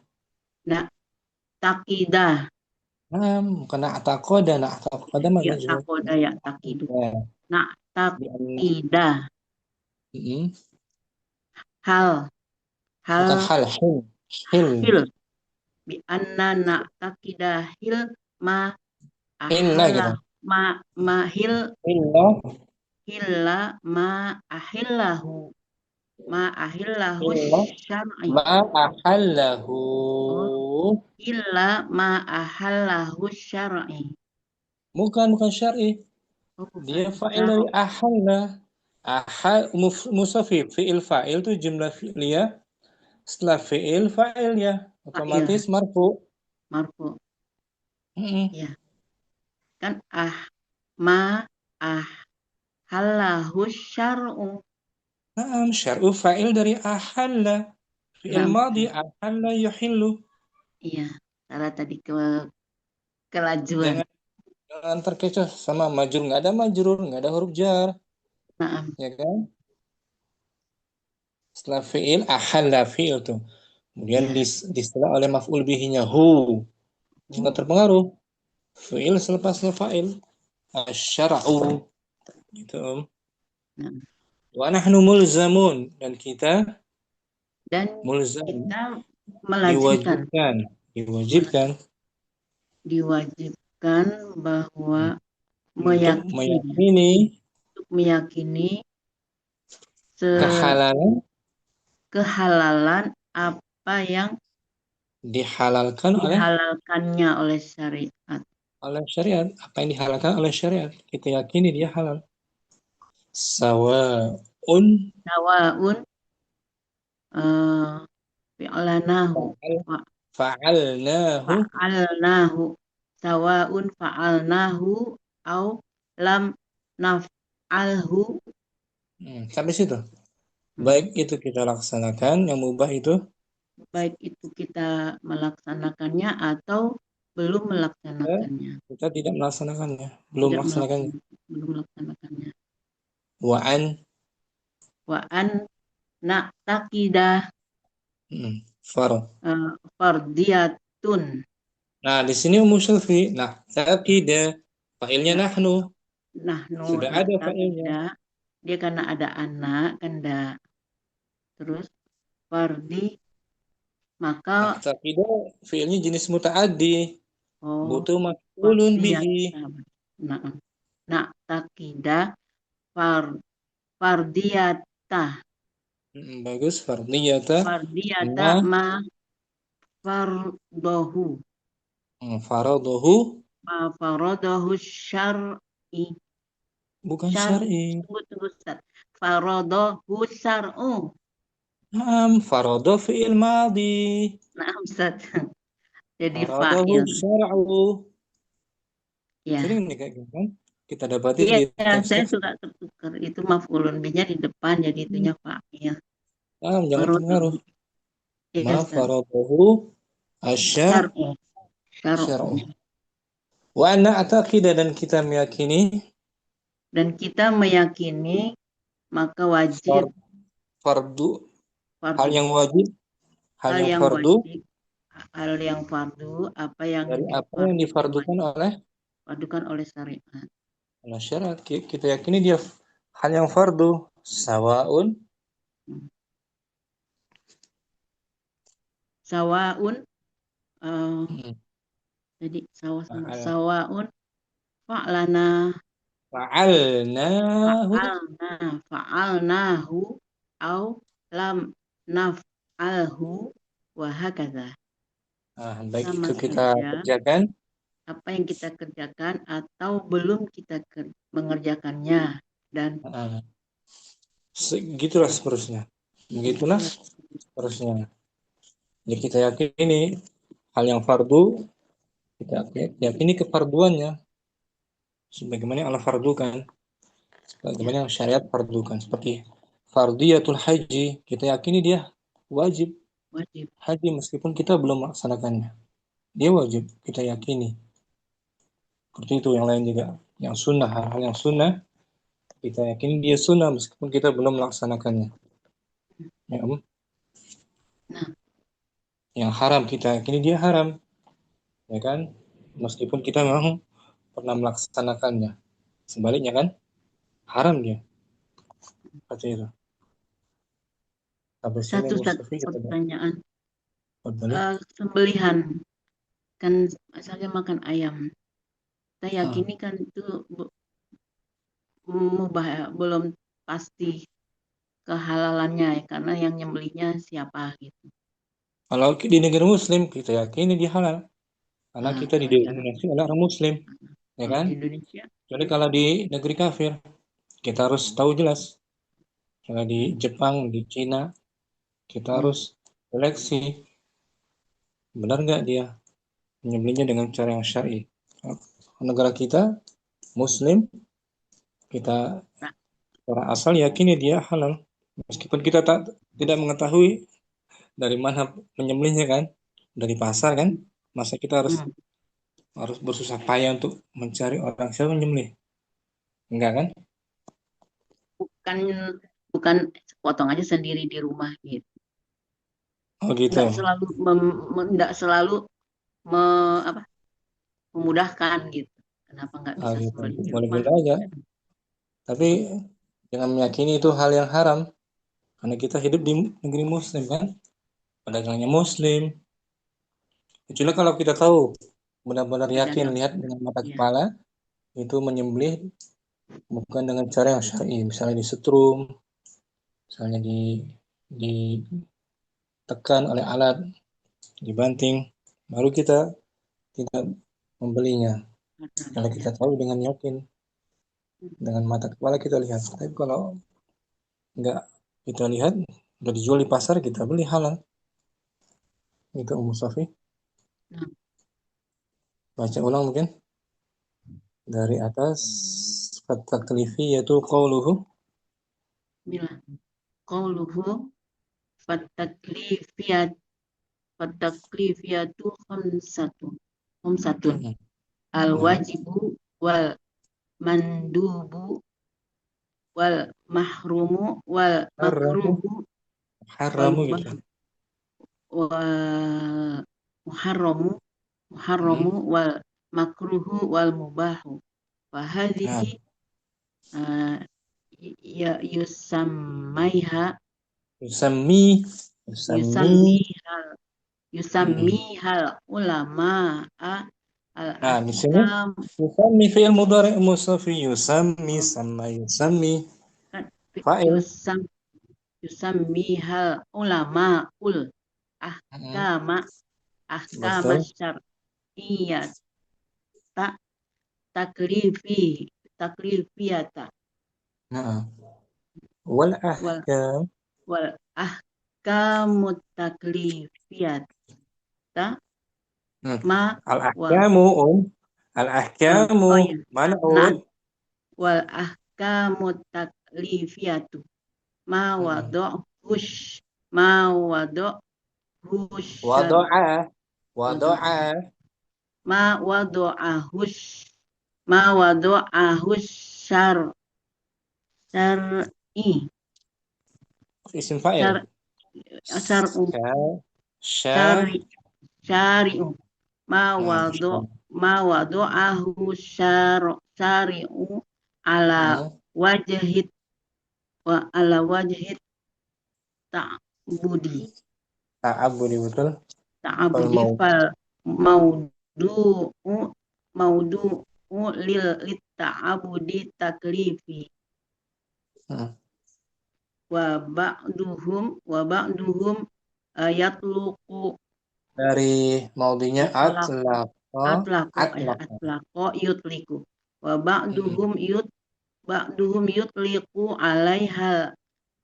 na'taqidah bukan na'taqoda, na'taqoda mah ya majhul. takoda ya takidu Ya, di na'taqidah mm, hal bukan hal hal hil hil bi anna na'taqidahil ma illa ahalla gitu. ma mahil Illa hilla ma ahillahu illa syar'i. ma ahallahu. Oh, illa ma ahallahu syar'i. Bukan syar'i. Oh, Dia bukan fa'il dari syar'i. ahalla. Ahad musafi fi'il fa'il itu jumlah fi'liyah setelah fi'il fa'ilnya Fa'il, otomatis marfu. marfu. Mm-mm. Ya, kan ma ah halahu syar'u. Naam, syar'u fa'il dari ahalla. Fi'il Nah, madhi ahalla yuhillu. iya, salah tadi kelajuan. Jangan jangan terkecoh sama majrur, nggak ada majrur, nggak ada huruf jar, Nah, ya kan? Setelah fi'il ahalla fi'il tuh. Kemudian ya. disetelah oleh maf'ul bihinya hu. Jangan Oh, terpengaruh. Fi'il selepasnya fa'il. Asyara'u gitu. nah. Wa nahnu mulzamun dan kita Dan mulzam kita melazimkan, diwajibkan, mela- diwajibkan diwajibkan bahwa untuk meyakini, meyakini untuk meyakini kehalalan kehalalan apa yang dihalalkan dihalalkannya oleh syariat. oleh syariat. Apa yang dihalalkan oleh syariat kita yakini dia halal. Sawaun Sawaun eh, fi'lanahu fa'al wa fa'alnahu. fa'alnahu. Sawaun fa'alnahu au lam naf'alhu. Sampai situ. Hmm. Baik itu kita laksanakan yang mubah itu Baik itu kita melaksanakannya atau belum melaksanakannya. kita tidak melaksanakannya, belum Tidak melaksanakannya. melaksanakan, belum melaksanakannya. Wa'an Wa an na'taqidah far. fardiyatun. Nah, di sini Ummu Sylvi. Nah, taqidah fa'ilnya Nah, nahnu. nahnu Sudah ada fa'ilnya. na'taqidah. Dia karena ada anak, kan terus fardi, maka Nah, taqidah fi'ilnya jenis muta'addi. oh Butuh maf'ulun bihi. fardiyatah. Nah, na'taqidah far, fardiyatah. Bagus. Fardiyata Fardiyata ma ma fardohu. faradahu Ma faradahu syar'i. bukan Syar, syar'i. tunggu Ustaz. Faradahu syar'u. Naam, farada fi'il madhi. Nah, Ustaz. Jadi Faradahu fa'il. syar'u. Ya. Sering nih kayak gitu kan? Kita dapati Iya, di ya, saya teks-teks. suka tertukar. Itu maf'ulun bihnya di depan, jadi itunya fa'il. Naam, jangan terpengaruh. Faradahu. Ma Iya, Ustaz. faradahu Syar'u. Syar'u. syar'u. Wa anna ataqidah dan kita meyakini Dan kita meyakini maka wajib far- fardu hal fardu. yang wajib, hal Hal yang yang fardu wajib, hal yang fardu, apa yang dari apa yang difardukan difardukan oleh oleh syariat. syariat. Kita yakini dia hal yang fardu. Sawaun Hmm. Sawaun, eh, jadi sama fa'al sawaun fa'lana fa'alnahu. fa'alnahu au lam naf'alhu wa hakadha. Nah, baik Sama itu kita saja kerjakan. apa yang kita kerjakan atau belum kita mengerjakannya, dan Nah, segitulah seterusnya. Begitulah begitulah. seterusnya. Jadi kita yakini hal yang fardu, kita yakini kefarduannya sebagaimana yang Allah fardukan, Ya, sebagaimana yang syariat fardukan. Seperti fardiyatul haji, kita yakini dia wajib wajib. haji meskipun kita belum melaksanakannya. Dia wajib, kita yakini. Seperti itu yang lain juga. Yang sunnah, hal-hal yang sunnah, kita yakini dia sunnah meskipun kita belum melaksanakannya. Ya, Nah, yang haram kita yakini dia haram, ya kan? Meskipun kita memang pernah melaksanakannya. Sebaliknya kan, haram dia. Seperti itu. Sampai sini satu Mustafi kita pertanyaan. boleh. Sembelihan kan, misalnya makan ayam, kita Ah, yakini kan itu mubah ya, belum pasti kehalalannya ya, karena yang nyembelihnya siapa gitu. kalau di negeri Muslim kita yakini dia halal karena kita Kalau di Arab, didominasi oleh orang Muslim, ya kalau kan? di Indonesia, Jadi kalau di negeri kafir kita harus tahu jelas. Kalau di Jepang, di Cina, kita harus seleksi benar nggak dia menyembelihnya dengan cara yang syar'i. Negara kita Muslim, kita Nah, orang asal yakini dia halal, meskipun kita tidak mengetahui dari mana menyembelihnya kan, dari pasar kan, masa kita harus hmm, harus bersusah payah untuk mencari orang siapa menyembelih, enggak kan? bukan bukan potong aja sendiri di rumah gitu. Oh gitu. Nggak selalu nggak selalu apa, memudahkan gitu. Kenapa nggak Ah bisa gitu. sembelih di rumah? Boleh-boleh aja. Tapi jangan meyakini itu hal yang haram. Karena kita hidup di negeri Muslim kan. Pedagangnya Muslim. Kecuali kalau kita tahu, benar-benar yakin, Pedagang. lihat dengan mata Ya. kepala, itu menyembelih bukan dengan cara yang syar'i. Misalnya disetrum, misalnya ditekan oleh alat, dibanting. Baru kita tidak membelinya. Kalau Ya. kita tahu dengan yakin, dengan mata kepala kita lihat. Tapi kalau nggak kita lihat, udah dijual di pasar, kita beli halal. Itu Ummu Safi. Nah, Baca ulang mungkin dari atas. Fataklifi yaitu qauluhu. bila qauluhu fataklifiyat fataklifiyatu khamsatun al Nah, wajibu wal mandubu wal mahrumu wal haramu, makruhu wal haramu mubah gitu. wal muharramu Hmm. wal makruhu wal mubahu wa Nah, hadhihi uh, ya yusammi, yusammi. yusammihal Hmm. yusammihal ulama al Nah, di sini ahkam yusammi fi'il mudhari mustafi yusammi sama yusammi fa'il. yusam yusammihal ulama ul Hmm. ahkama ahkama Betul. syar'iyyah tak taklifi taklifiyata Nah, wal wal ahkam. wal ahkamut taklifiyata Hmm. ma Al wa ahkamu al ahkamu oh ya mana nah wal ahkamut taklifiyatu ma Hmm. wado hush ma wado hushar Wado'a, wado wado'a. ma wado ahush ma wado ahush syar'i Isim fa'il. syar syar'u Sya, sya, syari syari'u ma wado sya. ma wadu'ahu syari'u ala Hmm. wajhit wa ala wajhit ta'budi Ta'abudi betul. Fal ta'budi mau. fal maudu'u maudu'u lit ta'budi taklifi Hmm. wa ba'duhum yatluqu Dari maudinya itlaq atlaqa, atlaqa. atlaqo yutliku wa Hmm. ba'duhum yutliku alaiha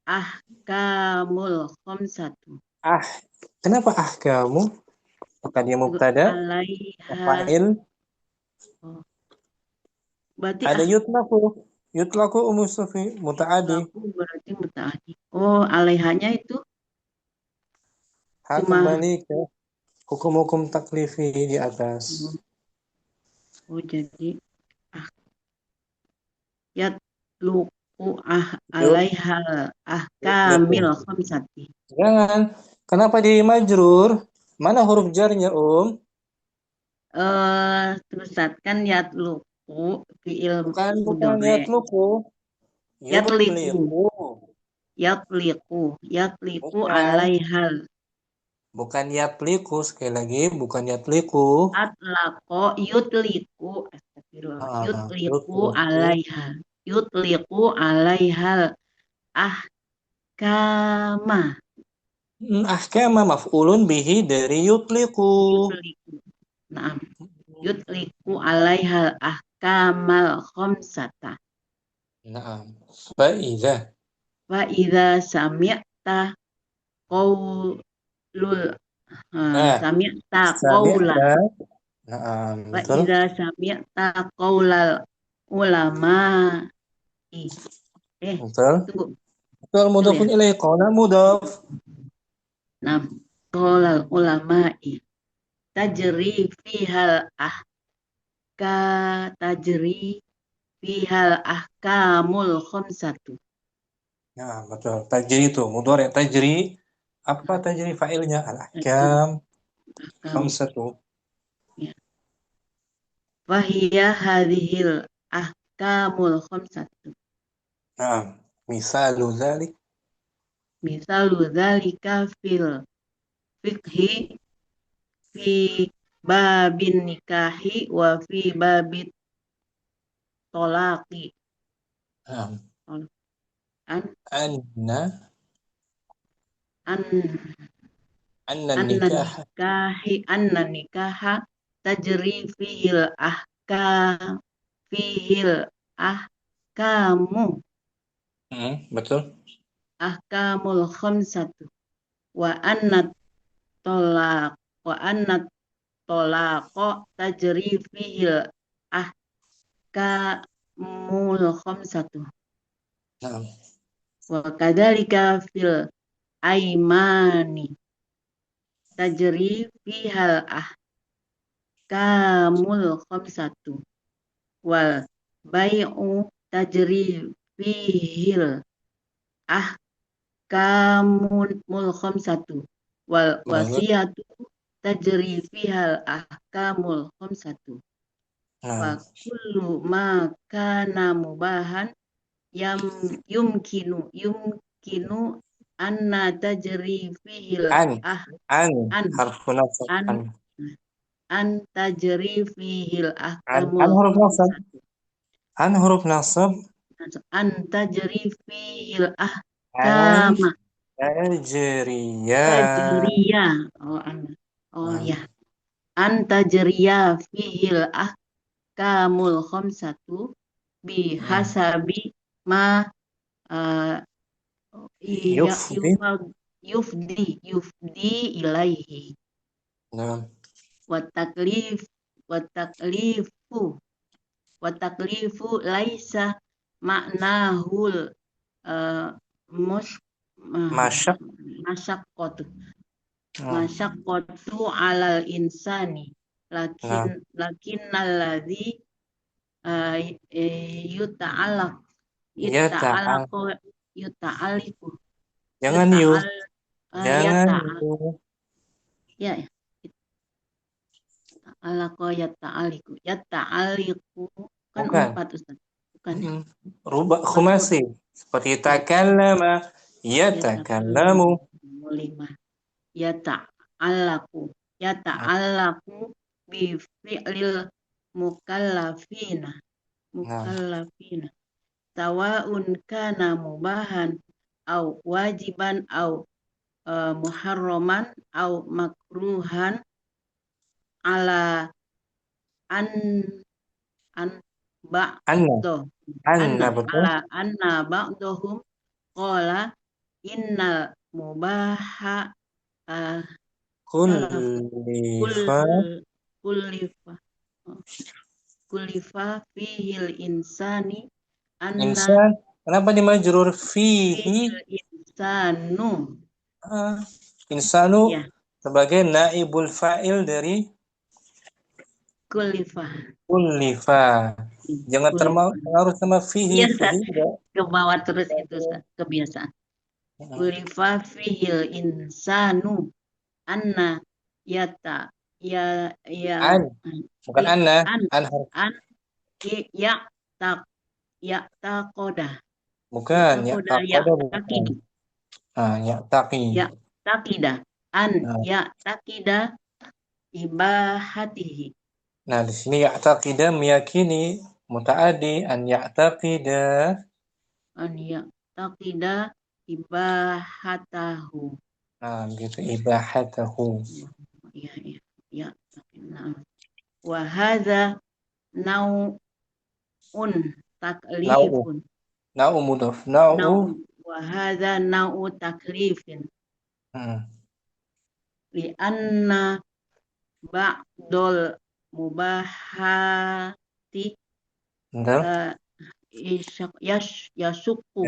ahkamul khamsatu Ah, kenapa kamu? Apakah dia mubtada? alaiha Fa'il? oh, berarti Ada yutlaku. Yutlaku umusufi muta'adi. ahlaku berarti mutaati oh alaihanya itu Ha cuma kembali ke hukum-hukum taklifi di atas. oh jadi ah yatluqu Yuk, alaiha yutliku. ahkamil khamsati Jangan. Kenapa di majrur? Mana huruf jarnya, terus kan yatluqu fiil Bukan, bukan mudhari yatluku. yatliqu Yutliku. yatliqu Bukan. alaihal Bukan yatliku. Sekali lagi, bukan yatliku. atlaqo yutliqu astagfirullah Yutliku. yutliqu alaihal ahkama Ahkama maf'ulun bihi dari yutliku. yutliqu nah yutliqu alaihal ahkamal khamsata Naam. Fa'idha. Fa idza sami'ta qaulul sami'ta qaula sami'ta. Nah, fa betul. idza sami'ta qaulal ulama Betul. tunggu Betul, itu ya. mudhafun ilaih. Qala mudhaf. Nah, qaulal ulama tajri fihal tajri fihal ahkamul khamsatu. Nah, betul. Tajri itu mudhari tajri. Apa tajri fa'ilnya? Al-ahkam Ahkam. khamsatu. Ya. Fahiya hadhil ahkamul khamsatu. Nah, misalu dzalik. Misalu dzalika fil fiqhi fi babin nikahi wa fi babit tolaki. Nah, An anna an anna anna nikah. nikaha tajri fihil ahkamu Betul. ahkamul khamsatu wa anna tolak wa anna tolaqa tajri fihil ahkamul khamsatu Nah, wa kadzalika fil aimani tajri fihal ahkamul khamsatu wal bai'u tajri fihil ahkamul khamsatu wal bagus. wasiyatu tajri fihal ahkamul khamsatu wa Nah, kullu ma kana mubahan yam yumkinu anna tajri fihil an ah an an harfu nasab. an an tajri fihil An ahkamul huruf nasab. khamsatu An huruf nasab. an tajri fihil An ahkama tajriya. tajriya oh Nah, ya an tajriya fihil ahkamul khamsatu nah. bihasabi ma uh, Yufdi. yufdi ilaihi Nah, wa taklif wa taklifu laisa maknahul uh, mus masyak. masyaqqatu Nah, alal insani nah. lakin alladhi yuta'alaq Ya ta'al. yuta'alaqu yuta'aliku Jangan you. yuta'al Jangan yata'al you. ya alaqa yata'aliku kan Bukan. 4 Ustaz bukan ya Rubah betul khumasi. Seperti ya takallama. Yatakallamu. yatakallamu 5 yata'alaku yata'alaku bi fi'lil mukallafina Nah, mukallafina sawa'un kana mubahan au wajiban au muharraman au makruhan ala an an anna. ba'do Anna betul. anna ba'dohum qala innal mubaha uh, salah kul Kullifa. kulifa kulifa fihil insani anna Insan. Kenapa dimajrur? Fihi. fihil insanu Ah, insanu ya sebagai naibul fa'il dari kulifa kullifa. Jangan kulifa terpengaruh sama fihi. iya Fihi Ustaz tidak. ke bawah terus itu Ustaz kebiasaan kulifa fihil insanu anna yata ya ya An. Bukan anna. an An. an ya tak ya takoda ya Bukan. Ya takoda ya taqada bukan. takidu Ya taqi. ya takida an Nah, ya takida ibahatihi nah, di sini ya'taqida meyakini mutaaddi an ya'taqida. an ya takida ibahatahu Nah, gitu ibahatahu. ya ya ya nah wa hadza nau'un Nau'u. taklifun Nau'u mudhaf. Nau'u nau wa hadza nau'u taklifin li anna ba'dul mubahati Bentar. yasukku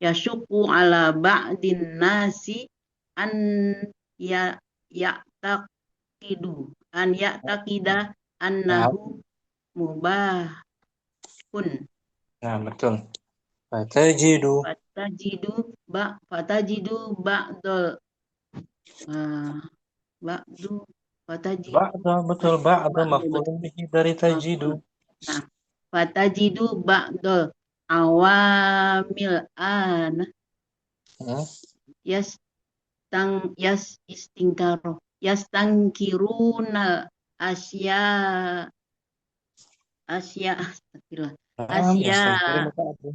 Yashukku ala ba'din nasi an ya ya'taqida Nah, annahu mubahun nah betul. Fatajidu fatajidu ba'dul ba'du fatajidu betul ba'da ba'du maf'ulun bihi dari tajidu. nah fatajidu ba'dul awamil Hmm. yastangkiruna asya astagfirullah Naam, yastankirun apa?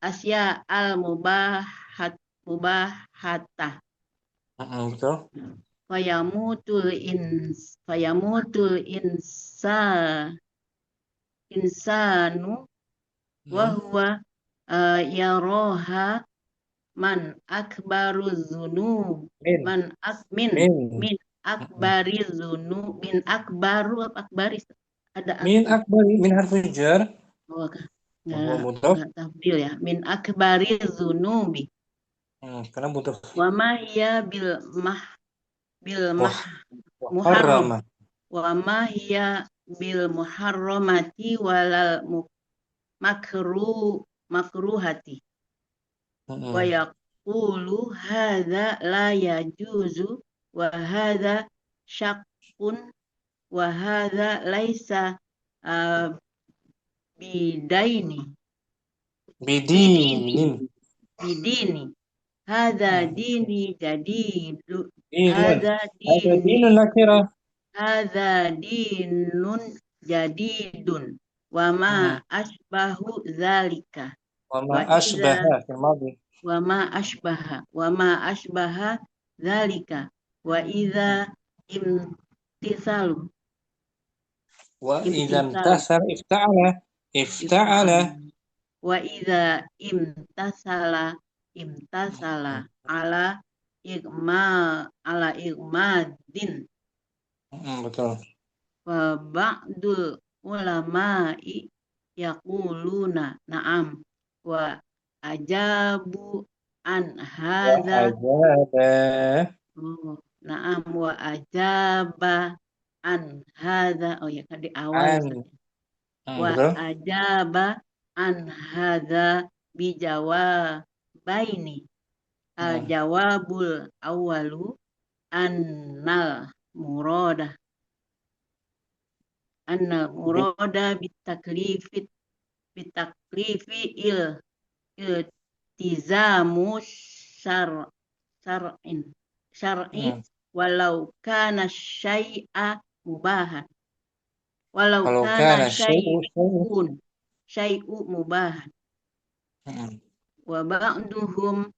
asya al mubahata Betul. fayamutul insanu wa huwa yaroha man akbaru zunub Min. min Min. akbari zunub min akbaru apa akbari ada Min akbari min harfi jar. oh, Huwa mudhaf. nggak tabdil ya min akbari zunubi Karena butuh wa ma hiya bil wah muharram harrama. wa ma hiya bil muharramati walal makruhati wa yaqulu hadza la yajuzu wa hadza syaqqun wa hadza laisa bidaini Bidinin. bidini hadza dini jadidu Dinun. hadza Ada dini dinun nakira. hadza dinun jadidun wa ma asbahu zalika Wa ma wa asbaha fil madhi. wa ma asbaha zalika wa idza imtisalu Wa idzam imtisal tasar ifta'ala. wa idza imtasala ala igmadin Betul. wa ba'dul ulama'i yaquluna na'am wa ajabu an Wa hadza ajaba. na'am wa ajaba an hadza oh ya kan di awal An. wa Betul. ajaba an hadza bijawabaini al jawabul awalu annal murada bitaklifi iltizamu syar'i walau kana syai'a mubahan walau Kalau kana kana syai'u mubahan wa ba'duhum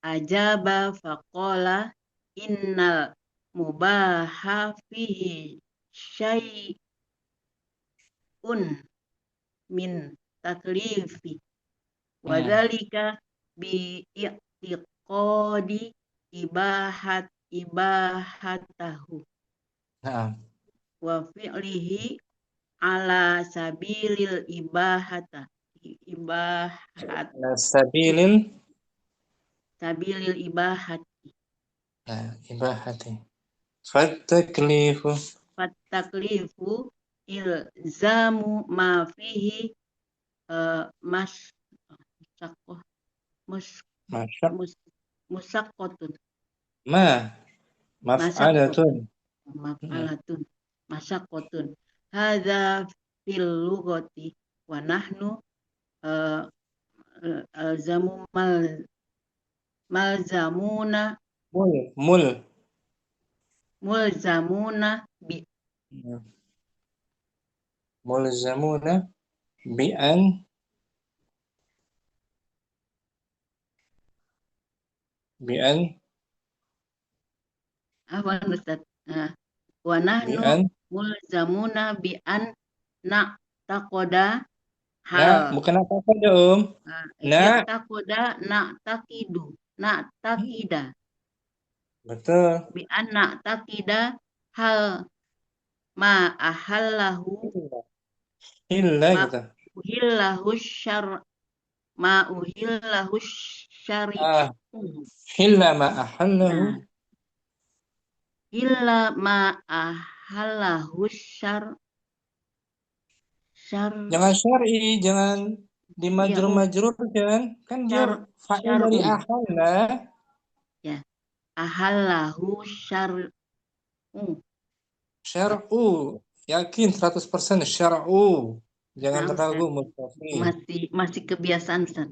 ajaba faqala innal mubaha fihi syai'un min taklifi wa dzalika bi i'tiqadi ibahatahu wa fi'lihi ala sabilil sabilil ibahati. Fataklifu ilzamu ma fihi masyaqqah musaqqatun maf'alatun. maf'alatun masyaqqatun hadza fil lughati wa nahnu alzamu malzamuna mulzamuna bi mulzamuna bi'an apa Ustaz? Wa nahnu mulzamuna bi an na'taqada Nah, hal. bukan apa saja, Om. Ya Nah, takoda nak takidu. Nak takida. betul. Bi anak takida hal ma ahallahu Illa ma gitu. uhillahu syar ma uhillahu syari. Ah, illa ma ahallahu. Nah, illa ma ahallahu syar Jangan syar'i, jangan ya dimajrur-majrur, jangan. Kan dia syar fa'il dari syar'un ahalla. ya ahallahu syar'u ya Syar'u. Yakin 100% syar'u. Jangan nah ragu, Ustaz Mustafi. masih kebiasaan Ustaz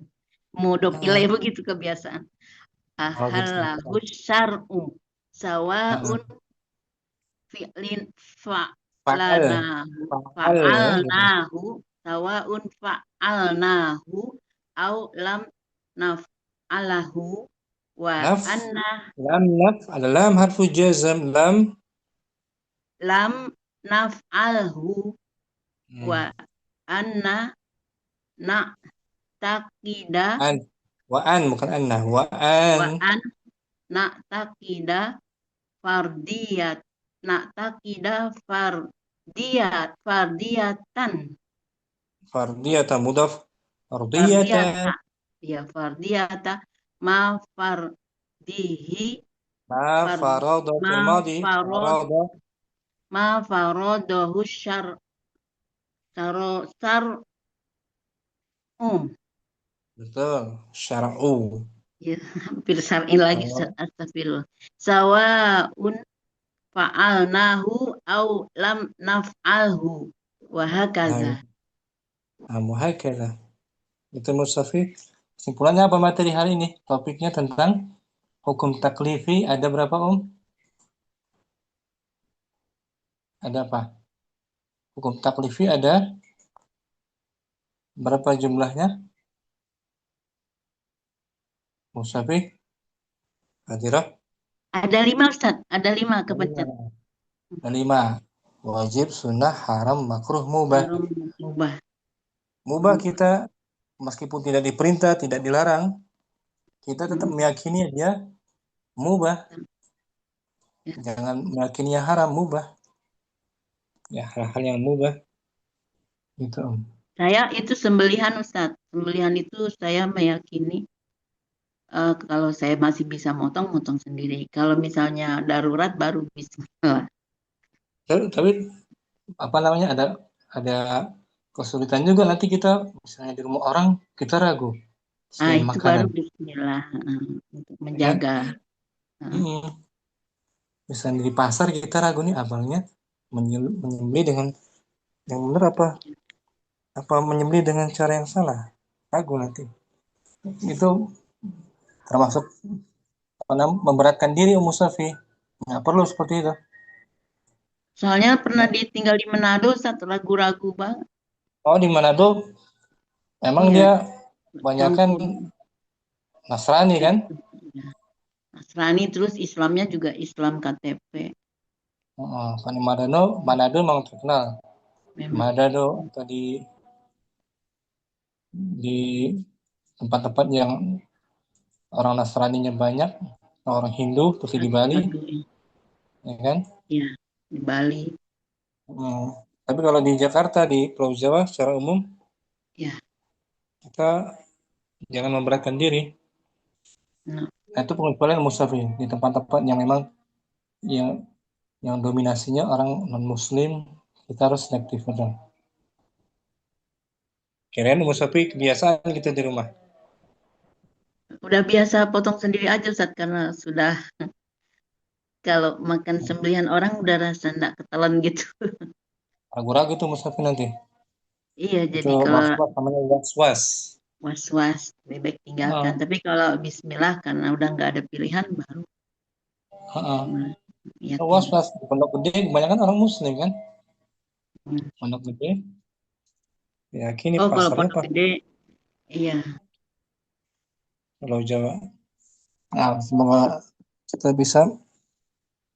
modok Ah, ilai begitu kebiasaan oh gitu. ahallahu syar'u Ah, sawaun fi'lin fa'al. fa'lanahu Fa'al ya gitu. fa'alnahu sawaun fa'alnahu au lam naf'alahu wa Naf. anna Naf. Ada lam harfu jazam. Lam. lam naf'alhu wa Hmm. anna na takida An. Wa an, bukan anna. Wa wa an. an na takida fardiyat na takida fardiyatan Fardiyata mudaf. Fardiyata. fardiyata ya fardiyata ma fardihi Ma far farada ma fil madi. farod Farada. ma farodahu sar Betul. Syar'u. ya hampir syar'i lagi Kalau astagfirullah sawaun fa'alnahu au lam naf'alhu wa hakaza. nah, muhakadzah. Itu Mustafi. Kesimpulannya apa materi hari ini? Topiknya tentang hukum taklifi ada berapa, Om? Ada apa? Hukum taklifi ada berapa jumlahnya? Mustafi, Hadirah? Ada 5 Ustaz, ada 5 Ada lima. kepencet. Ada lima. Wajib, sunnah, haram, makruh, mubah. Harum mubah. Mubah kita meskipun tidak diperintah, tidak dilarang, kita tetap meyakini dia mubah. Ya. Jangan meyakini yang haram, mubah. Ya, hal-hal yang mubah. Gitu, Om. Saya itu sembelihan Ustaz. Sembelihan itu saya meyakini kalau saya masih bisa motong, motong sendiri. Kalau misalnya darurat baru bismillah. Tapi apa namanya ada kesulitan juga nanti kita misalnya di rumah orang kita ragu Ah selain itu baru makanan, bismillah untuk ya kan? menjaga. Eh, Misalnya di pasar kita ragu nih abangnya menyembelih dengan yang benar apa menyembelih dengan cara yang salah, ragu nanti. Itu termasuk apa memberatkan diri Ummu Safi. Nggak perlu seperti itu. Soalnya pernah ditinggal di Manado, Ustaz, ragu-ragu banget. Oh, di Manado emang Iya, dia banyak kan campur. Nasrani kan? Ya. Nasrani terus Islamnya juga Islam KTP. Kan di Manado memang terkenal. Memang. Manado atau di tempat-tempat yang orang Nasraninya banyak, orang Hindu seperti di Bali, Aduh, ya kan? ya di Bali. Hmm. Tapi kalau di Jakarta, di Pulau Jawa secara umum, Ya, kita jangan memberatkan diri. nah, Nah, itu pengecualian Mustafi di tempat-tempat yang memang yang yang dominasinya orang non-Muslim, kita harus selektif betul. Kirain Mustafi kebiasaan gitu di rumah. udah biasa potong sendiri aja Ustaz karena sudah kalau makan sembelihan orang udah rasa enggak ketelan gitu. Ragu-ragu tuh Mustafi nanti. Iya, Itu jadi kalau was-was namanya was-was. was-was lebih baik tinggalkan. Heeh, Tapi kalau Bismillah karena udah nggak ada pilihan baru heeh. yakin. Was-was di Pondok Gede kebanyakan orang Muslim kan? Pondok Gede ya kini Oh, kalau pasarnya Pondok Gede, iya. Pulau Jawa. Nah, semoga kita bisa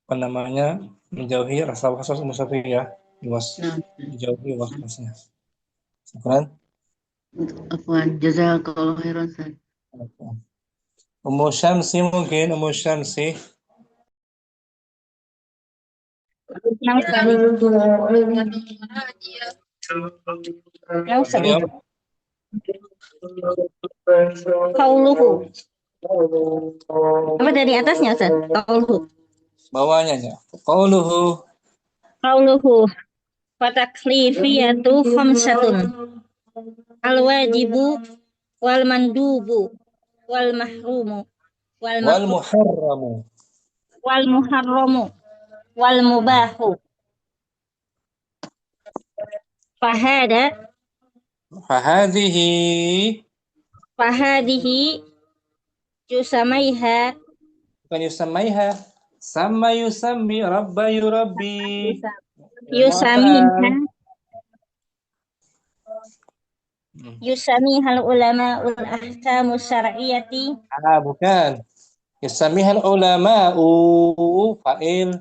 apa namanya menjauhi rasa was-was musafir ya, luas Nah, dijauhi was-wasnya. Syukran. Afwan, jazakallah khairan Ustaz. Ummu Syamsi mungkin, Ummu Syamsi. Yang tadi. Yang tadi. Ayo, Kauluhu. Apa dari atasnya, Ustaz? Kauluhu. bawahnya ya. Qauluhu. Kauluhu. Fataklifiyatu khamsatun. Al-wajibu wal mandubu wal mahrumu wal Wal makruh muharramu. wal muharramu wal mubahu. Fahada Fahadhihi. fahadihi yusamaiha Bukan yusammaiha. Sama yusammi, rabba yurabbi. yusamiha Mu'tal. Hmm. yusamihal ulama ul ahkamu syar'iyyati Bukan. Yusammihal ulama'u. Fa'il.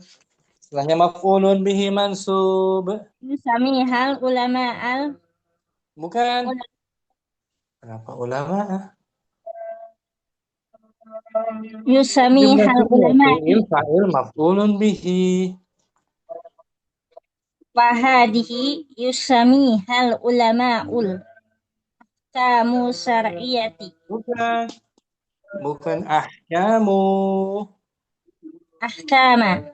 Setelahnya maf'ulun bihi mansub. yusamihal ulama al Bukan. Kenapa ulama? Jumlah yusamihal fi'il, ulama fi'il, fa'il, maf'ulun bihi. fahadihi yusamihal ulama ul kamu syar'iyyati Bukan. Bukan ahkamu. ahkama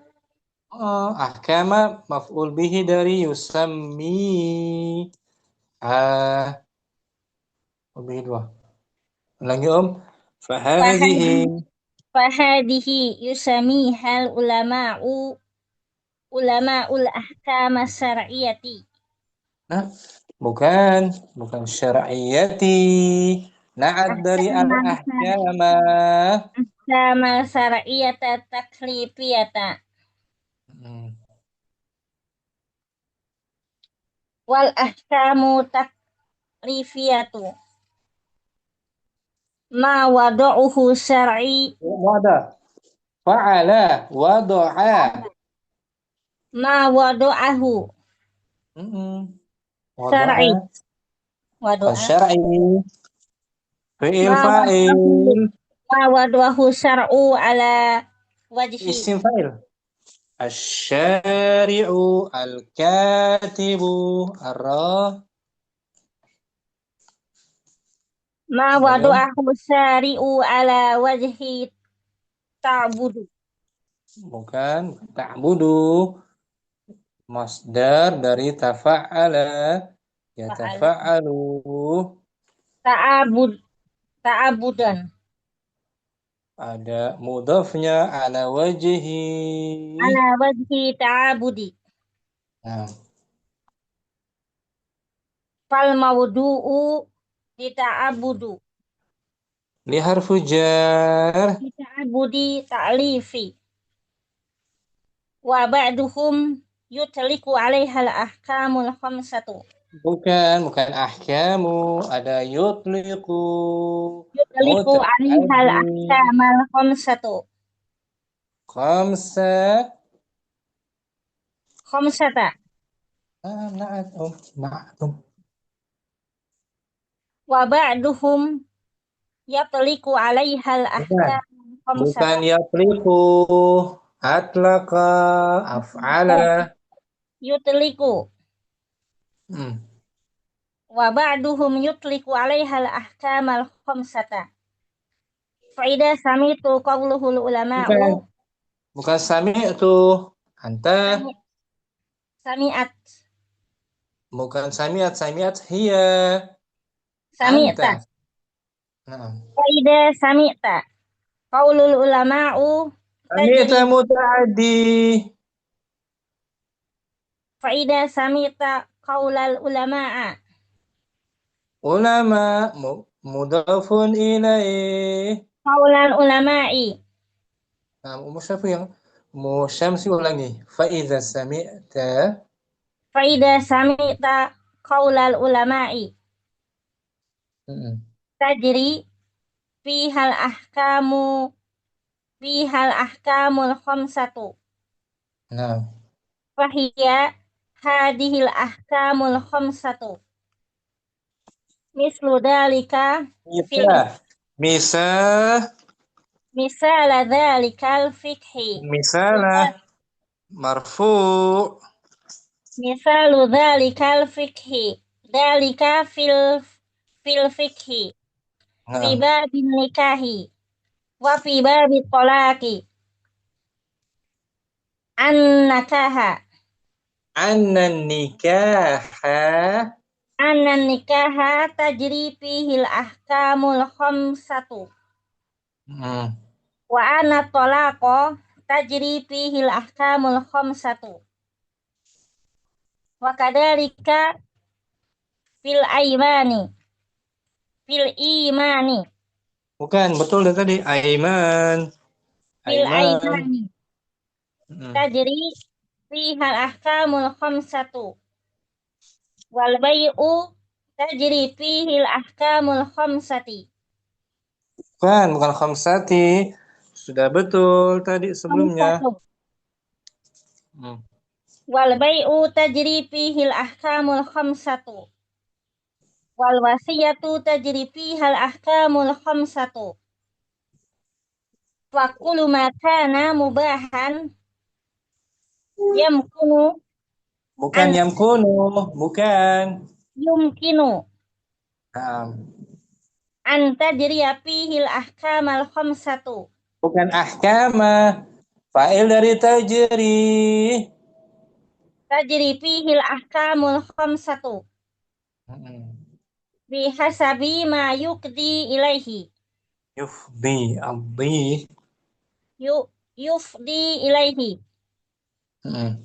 Oh, ahkama maf'ul bihi dari yusammi. Ah, lebih dua. Lagi om. Fahadhihi. fahadihi yusamihal ulama'ul ahkam syar'iyyati Nah, bukan. Bukan syar'iyati. Na'ad dari al-ahkama. ahkam syar'iyyata taklifiyata Hmm. wal ahkamu taklifiyatu ma wadu'uhu syar'i Ada. Fa'ala. Wadu'a. ma wadu'ahu Wadu'a. syar'i wadu'a Syar'i. Fi'il ma wadu'ahu fa'il. ma wadu'ahu syar'u ala wajhi Isim fa'il. Asyari'u. Al-katibu. Ar-ra. ma Lagi om. wadu'ahu syari'u ala wajhi ta'budu Bukan. Ta'budu. Masdar dari tafa'ala. Ya fa'ala tafa'alu. ta'abud ta'abudan Ada mudhafnya ala wajhi. ala wajhi ta'abudi Nah, fal mawdu'u di ta'abudu li harfu jar. di ta'abudi ta'lifi wa ba'duhum yutliku 'alaiha al-ahkamul khamsatu Bukan ahkamu. Ada yutliqu. yutliku 'alaiha Muta'addi. al-ahkamal khamsatu Khamsa. khamsata Na'at ma'tum. wa ba'duhum yatliku 'alaiha Bukan. al-ahkamul Bukan khamsata yatliqu. Atlaqa. Af'ala. yutliku Hmm. wa ba'duhum yutliku 'alaiha al-ahkamal khamsata fa sami'tu qawluhul ulama'u Bukan. Bukan sami'tu. Anta. sami'at Bukan sami'at. Sami'at hiya. sami'ta Anta. Nah. sami'ta qaulul ulama'u Sami'ta tajri muta'addi. sami'ta qaulal ulama'a Ulama. Mudafun ilaih. qaulal ulama'i Nah, siapa yang Syamsi ulangi. Fa'idha sami'ta. sami'ta qaulal ulama'i Mm-mm. tajri fihal ahkamu fihal ahkamul khamsatu Nah, fahiya hadhil ahkamul khamsatu mislu dalika fil Misa. misal dalikal fikhi. Misalah. Marfu. Misalu dalikal fikhi. Dalika fil fikhi. Fi Nah. babin nikahi. Wa fi babit tolaki. An nakaha. Anan nikaha. Anan nikaha tajri fihil ahkamul khamsatu. Hmm. Wa anna tolako tajri fihil ahkamul khamsatu. Wa kadarika fil aimani. Fil imani. Bukan, betul dari tadi. Aiman. Fil Aiman. aimani. Hmm. Tajri fihal ahkamul khamsatu. Wal bai'u tajri fihil ahkamul khamsati. Bukan khamsati. Sudah betul tadi sebelumnya. Khamsatu. Hmm. Wal bai'u tajri fihil ahkamul khamsatu. Wal wasiyatu tajri fihal ahkamul khamsatu. Wa kullu ma kana mubahan yamkunu Bukan an yamkunu. Bukan. yumkinu Nah. an tajriya fihil ahkamal khamsatu. Bukan ahkama. Fa'il dari tajri. Tajri fihil ahkamul khamsatu. Hmm. Bihasabi ma yukdi ilaihi. Yufdi. Abdi. Yufdi ilaihi. Hmm.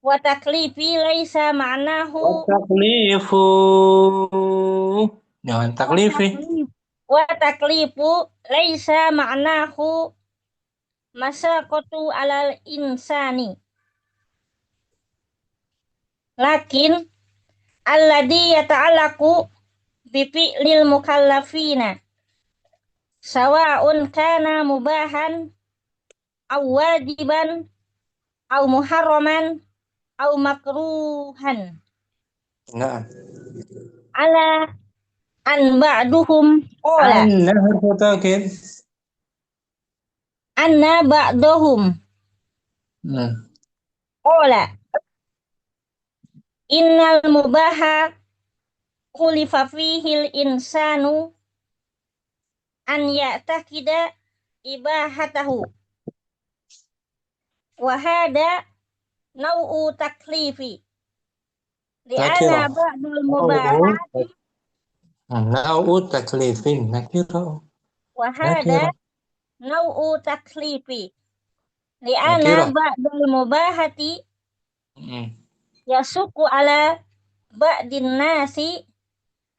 Wa taklifi laisa ma'nahu. Taklifu. Jangan taklifi. Wa taklifu laisa ma'nahu masaqatu alal insani. Lakin alladhi yata'allaqu bi fi'lil mukallafina sawa'un kana mubahan aw wajiban aw muharraman aw makruhan Nah. ala an ba'duhum qala Anna harfu taukid. anna ba'duhum Hmm. qala innal mubaha khulifa fihil insanu an ya'takida ibahatahu wa hada nau'u taklifi li'anna Nakirah. ba'dul mubahati Nau'u taklifin. Nakirah. wa hada Nakirah. nau'u taklifi li'anna Nakirah. ba'dul mubahati Hmm. yasuku ala ba'din nasi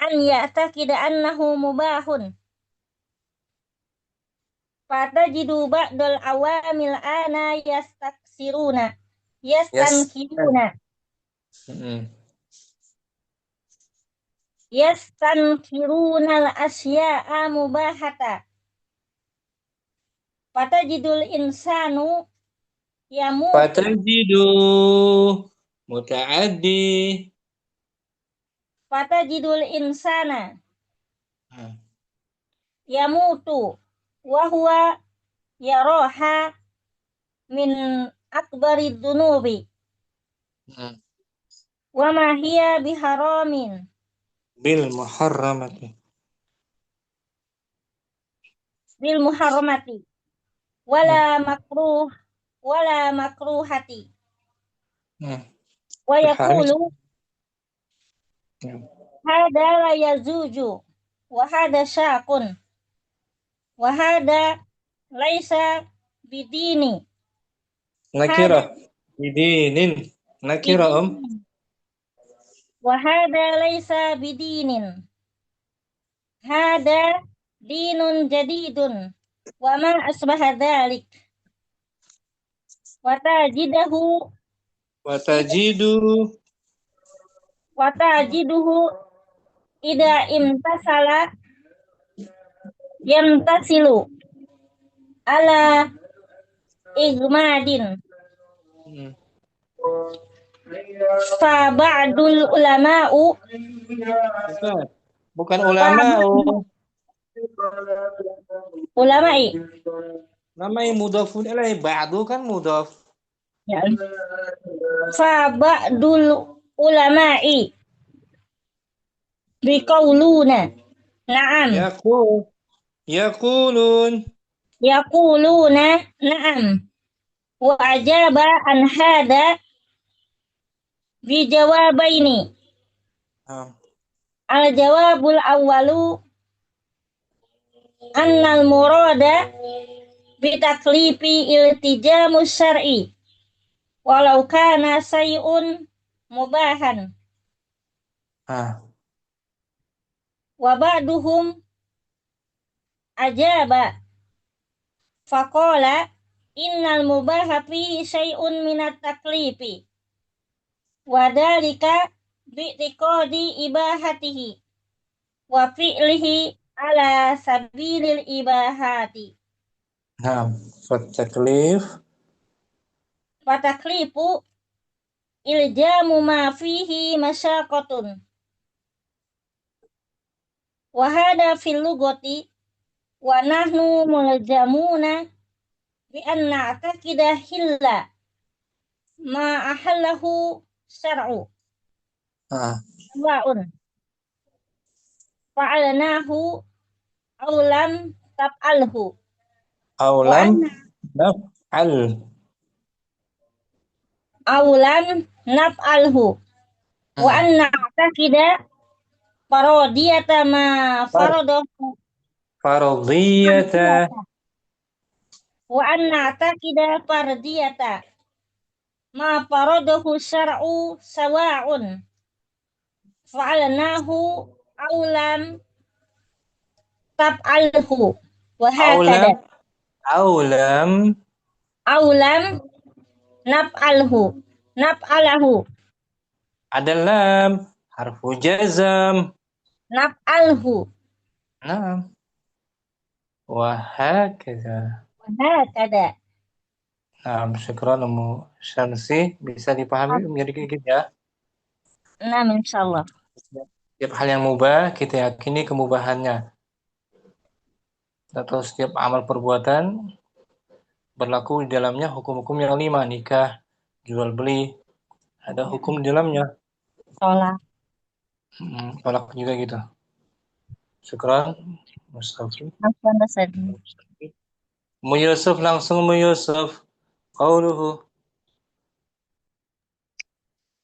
an ya'takida annahu mubahun fatajidu ba'dul awamil ana Yes. yastankiruna Hmm. yastankiruna al-asya'a mubahata fatajidul insanu yamutu Fatajidu. Muta'addi. fatajidul insana Hmm. yamutu wa huwa yaroha min akbari dunubi Hmm. wa ma hiya biharamin Bil muharramati. bil muharramati wala makruhati Hmm. wa Biharis. yaqulu Hmm. hada la yazuju wa hada syaqun wa hada laisa bidini hada Nakirah. Bidinin. Nakirah bidini wa hada laisa bidinin hada dinun jadidun wa ma asbaha dhalik watajidahu Watajidu. watajiduhu ida imtasala yamtasilu ala igmadin Hmm. fa ba'dul ulama'u Bukan. Bukan ulama. Oh, ulama'i. namanya mudhafun ilaih. Ba'du kan mudhaf. Ya. Fa ba'dul ulama'i biqauluna. Na'am. Yaqul. Yaqulun. Yaquluna na'am. Wa ajaba an hada bijawabaini. Nah, Al jawabul awwalu annal murada bitaklifi iltijamu syar'i walau kana sayun mubahan nah, wa ba'duhum ajaba faqala innal mubaha fihi syai'un minat taklifi wa dalika bi'tiqadi ibahatihi wa fi'lihi ala sabilil ibahati nah. Fataklif. wa taklifu iljamu ma fihi masyaqatun wa hada fil lugati wa nahnu mulzamuna bi anna atakida hilla ma ahallahu syar'u Nah, wa'un fa'alnahu aw lam tab'alhu wa aulam anna naf'al. aw lam naf'alhu wa Hmm. anna atakida faradiyata ma faradahu Faradiyata. wa anna atakida faradiyata ma faradahu syar'u sawa'un fa'alnahu aw lam tab'alhu wa hakada Aulam. Aulam. aw lam naf'alhu naf'alahu Ada lam. Harfu jazam. naf'alhu Nah. Wahakaza. wa hakada. Nah, syukran Ummu Syamsi. Bisa dipahami menjadi kayak gitu ya. Nah, insyaallah. Setiap hal yang mubah, kita yakini kemubahannya. Atau setiap amal perbuatan berlaku di dalamnya hukum-hukum yang 5. Nikah, jual beli, ada hukum di dalamnya. Sholat. Tolak juga gitu. Syukran. Mustafa. Mu Yusuf, langsung Mu Yusuf. Qauluhu.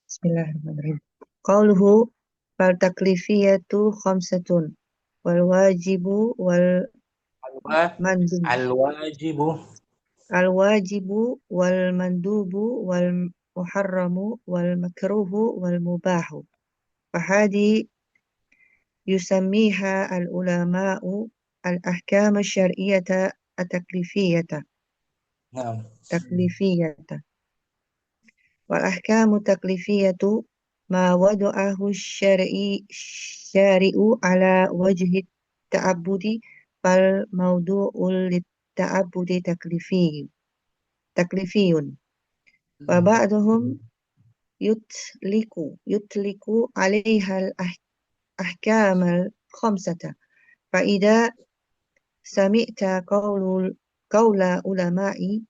Bismillahirrahmanirrahim. Qauluhu fal taklifiyatu khamsatun wal wajibu wal mandub. Al-wajibu. Al wajibu wal mandubu wal muharramu wal makruhu wal mubahu. Fahadi yusammiha al ulama'u al ahkam syar'iyyata at-taklifiyata. Nah. Taklifiyata. Wal ahkamu taklifiyatu ma wada'ahu syari'u ala wajhi ta'abbudi fal mawdu'ul ta'abbudi taklifiyun wa ba'duhum yutliku 'alaiha al-ahkam al-khamsata fa idza sami'ta qawla ulama'i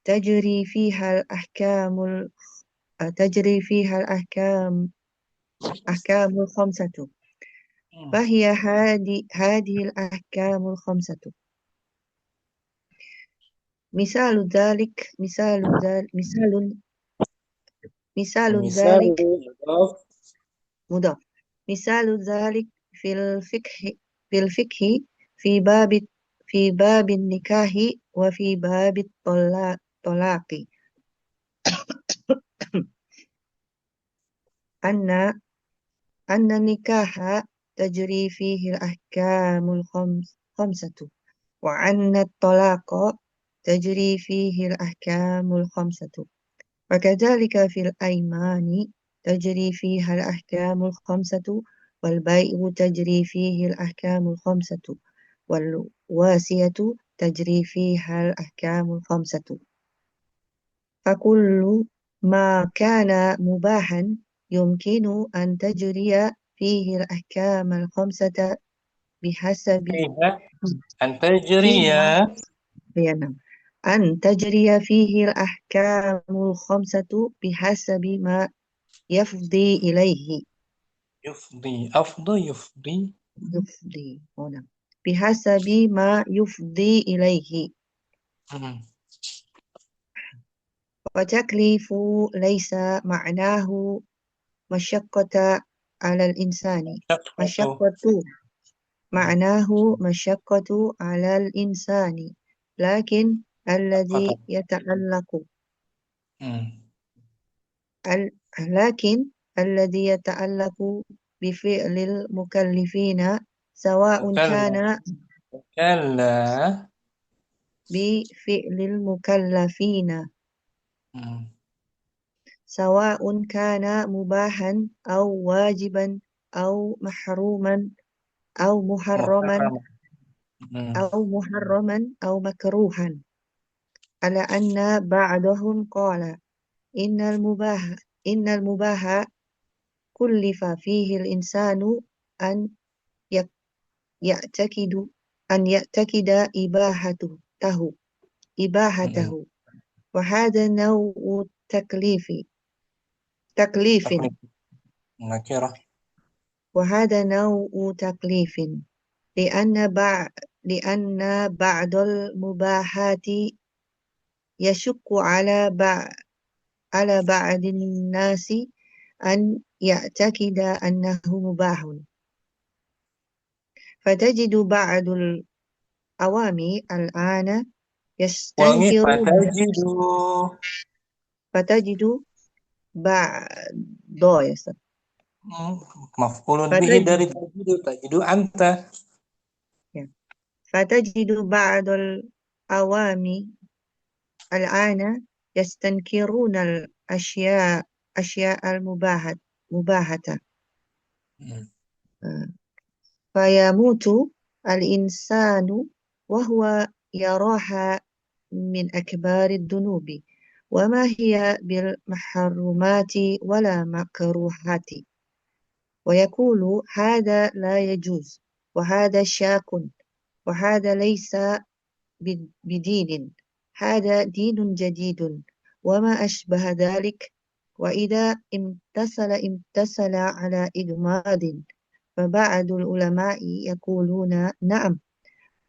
tajri fiha al-ahkamul ahkamul khamsatu fahiya hadhihi al-ahkamul khamsatu misalun dhalik mudaf misalun dhalik fil fikhi fi babin nikahi wa fi babit talaqi anna nikaha tajri fihi al-ahkamul khamsatu wa anna talaqa tajri fihi al-ahkamul khamsatu wa kadzalika fil aymani tajri fiha al-ahkamul khamsatu wal bai'u tajri fihi al-ahkamul khamsatu wal wasiyatu tajri fiha al-ahkamul khamsatu fakullu ma kana mubahan yumkinu an tajriya فيه الأحكام الخمسة بحسب فيها أن تجري فيها نعم أن تجري فيه الأحكام الخمسة بحسب ما يفضي إليه يفضي نعم بحسب ما يفضي إليه مم. وتكليف ليس معناه مشقة على الإنسان شقة معناه مشقة على الإنسان لكن شقة الذي يتعلق مم. ال- لكن الذي يتعلق بفعل المكلفين سواء كان كلا بفعل المكلفين مم. سواء كان مباحا أو واجبا أو محروما أو محرما محرم مم. أو مكروها على أن بعضهم قال إن المباح كلف فيه الإنسان أن يك- يعتقد مم. إباحته وهذا نوع تكليف تقليد نكرة وهذا نوع تكليف لأن بعض المباحات يشق على بعض الناس أن يعتقد أنه مباح فتجد بعض العوام الآن ulangi يستنكرون فتجد بعض maf'ulun bihi dari فتجد tajidu anta فتجد بعض العوام الآن يستنكرون أشياء مباحة Hmm. فيموت الإنسان وهو يراها من أكبار الذنوب وما هي بالمحرمات ولا مكروهات ويقول هذا لا يجوز وهذا شاك وهذا ليس بدين هذا دين جديد وما أشبه ذلك وإذا امتثل على إجماد فبعض العلماء يقولون نعم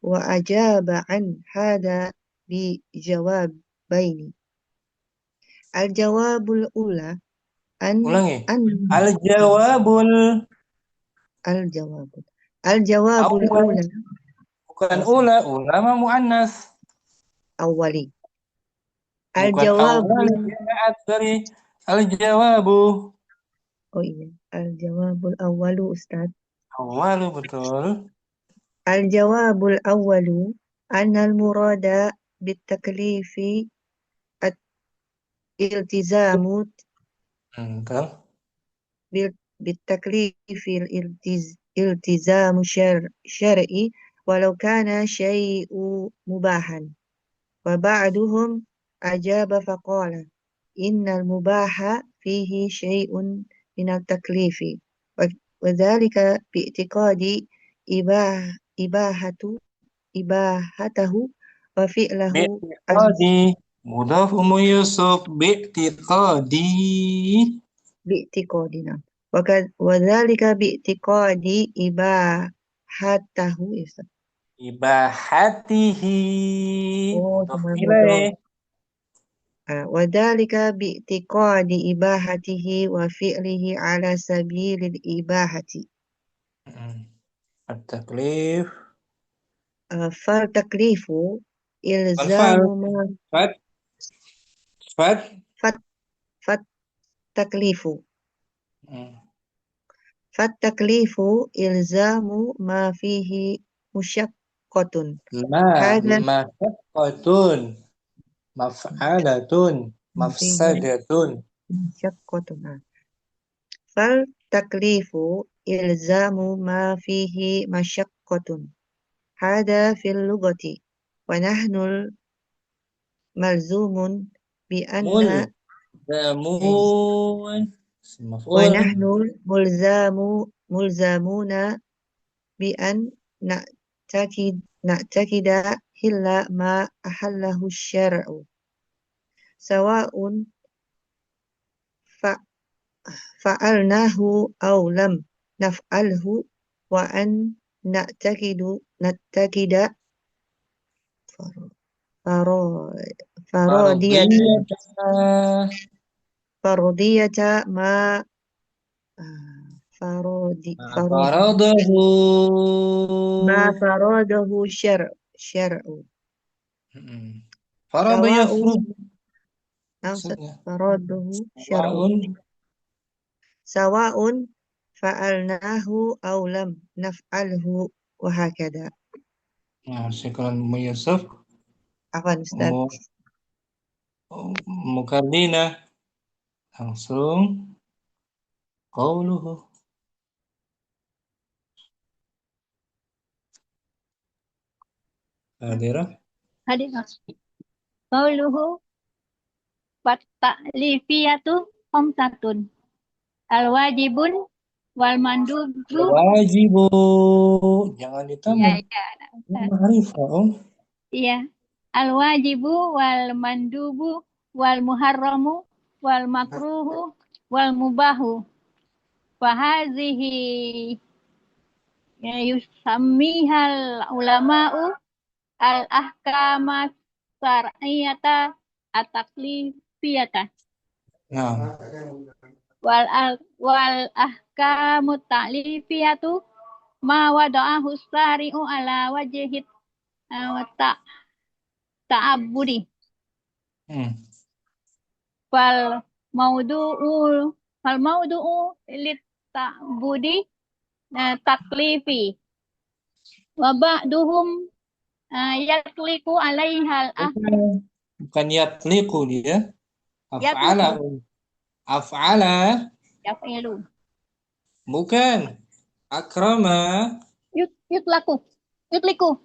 وأجاب عن هذا بجوابين الجواب الأولى Ulangi. أن الجواب الجواب Awal, الأولى bukan ula mah muannas. أولي Bukan الجواب awal, jamaat dari al-jawabu. Oh iya الجواب الأول أستاذ Awalu betul. الجواب الأول أن المراد بالتكليف الالتزام Betul. بالتكليف الالتزام شرعي ولو كان شيء مباحا وبعضهم أجاب فقال إن المباح فيه شيء من التكليف وذلك باعتقاد إباحته وفعله Bi'tiqadi. Mudhaf Yusuf. Bi'tiqadi. باعتقادنا وذلك باعتقاد إباحته Ibahatihi. Mudhaf تمام ilaih. وذلك باعتقاد إباحته وفعله على سبيل الإباحة At-taklif. فالتكليف إلزام Al-fal. ما Fat. Fat. فت- فالتكليف Hmm. فالتكليف إلزام ما فيه مشقة هذا Masyaqqatun. Maf'alatun. ما فيه Mafsadatun. مشقة فالتكليف إلزام ما فيه مشقة هذا في اللغة ونحن ملزوم بأن Mulzamun. Maf'ul. ونحن ملزام mulzamuna bi an na'takida illa ma ahallahu syar'u sawa'un fa- fa'alnahu aw lam naf'alhu wa an na'takida faro- farodiyata Faradiyata. farodiyata ma farodi Faradahu. ma faradahu syar'u Mm-mm. Farada sawa'un yafrud Ustaz, maksudnya. faradahu syar'u Waun. sawa'un fa'alnahu aw lam naf'alhu wa hakada. Nah, sekarang Yusuf Afwan Ustaz. Mukardina langsung qauluhu. Hadirah. Hadir. Qauluhu wa ta'lifiyatu khamsatun. Al-wajibun wal mandubu. Wajibu. Jangan Ya, ditambah. ya. Ma'rifah, Om. Iya. Al-wajibu wal mandubu wal muharramu wal makruhu wal mubahu. Fahazihi yusammihal ulama'u al-ahkama syar'iyyata at-taklifiyata Nah, wal ahkamu ta'lifiyatu ma wada'ahu syari'u ala wajhi ta'abbudi hmm. fal maudu'u lit ta'budi taklifi wa ba'duhum yatliku alaihal Bukan yatliqu dia. Af'ala. yatliku Af'ala. yafilu Bukan. Akrama. yutlaku yutliku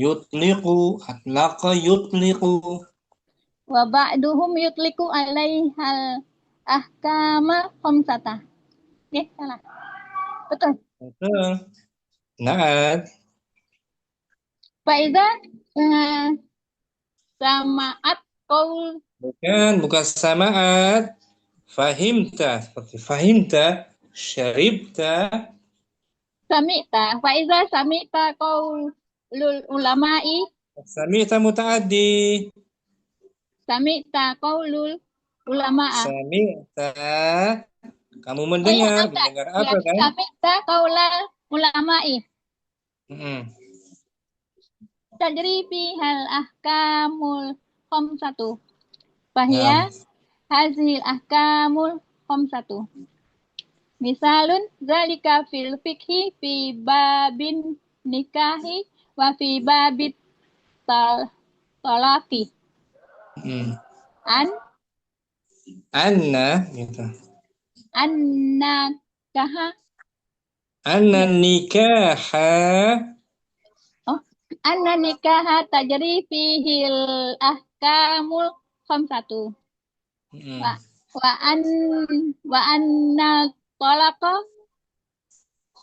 Yutliqu. Atlaqa yutliqu. wa ba'duhum yutliku alaihal ahkama khamsata. Salah. Betul. Betul. Nah, Faiza samaat qaul bukan samaat. Fahimta. Seperti fahimta. Syaribta. sami'ta. Faiza sami'ta qaulul ulama'i Sami'ta muta'addi. sami'ta qaulul ulama'a. Sami'ta. Kamu Oh ya, mendengar. enggak. Mendengar Ya, apa kan? sami'ta qaulal ulama'i. Mm-mm. Tajri bihal ahkamul khamsatu. Nah, Fahiya hazil ahkamul khamsatu. Misalun zalika fil fikhi fi babin nikahi wa fi babit talaqi. An Anna gitu. annakaha Anna nikaha. anna nikaha tajri fihil ahkamul khamsatu. Wa wa anna talaqa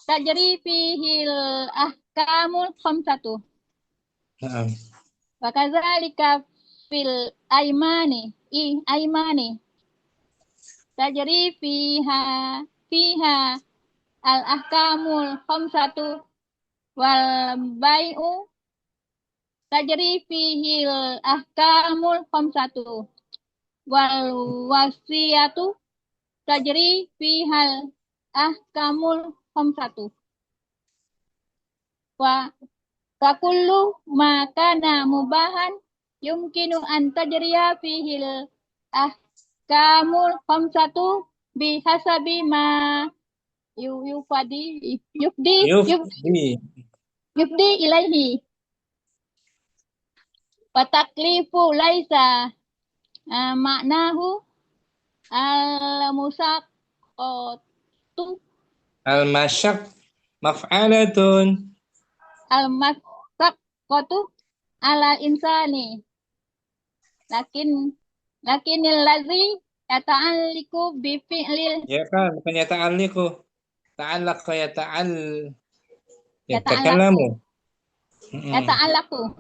tajri fihil ahkamul khamsatu. Nah, Wa kadzalika fil aimani tajri fiha al ahkamul khamsatu wal bai'u tajri fihil ahkamul khamsatu wal wasiyatu tajri fihal ahkamul khamsatu wa kullu ma kana mubahan yumkinu an tajriya fihil ahkamul khamsatu bihasabi ma yufdi ilaihi wa taklifu laisa maknahu al-musaqqatu al-masyak maf'alatun. al-musaqqatu ala insani lakinil ladzi yata'alliqu bi fi'lil Ya kan, bukan ta'alliqu. ta'allaq Yata'allaqu. yatakallamu. Yata'allaqu.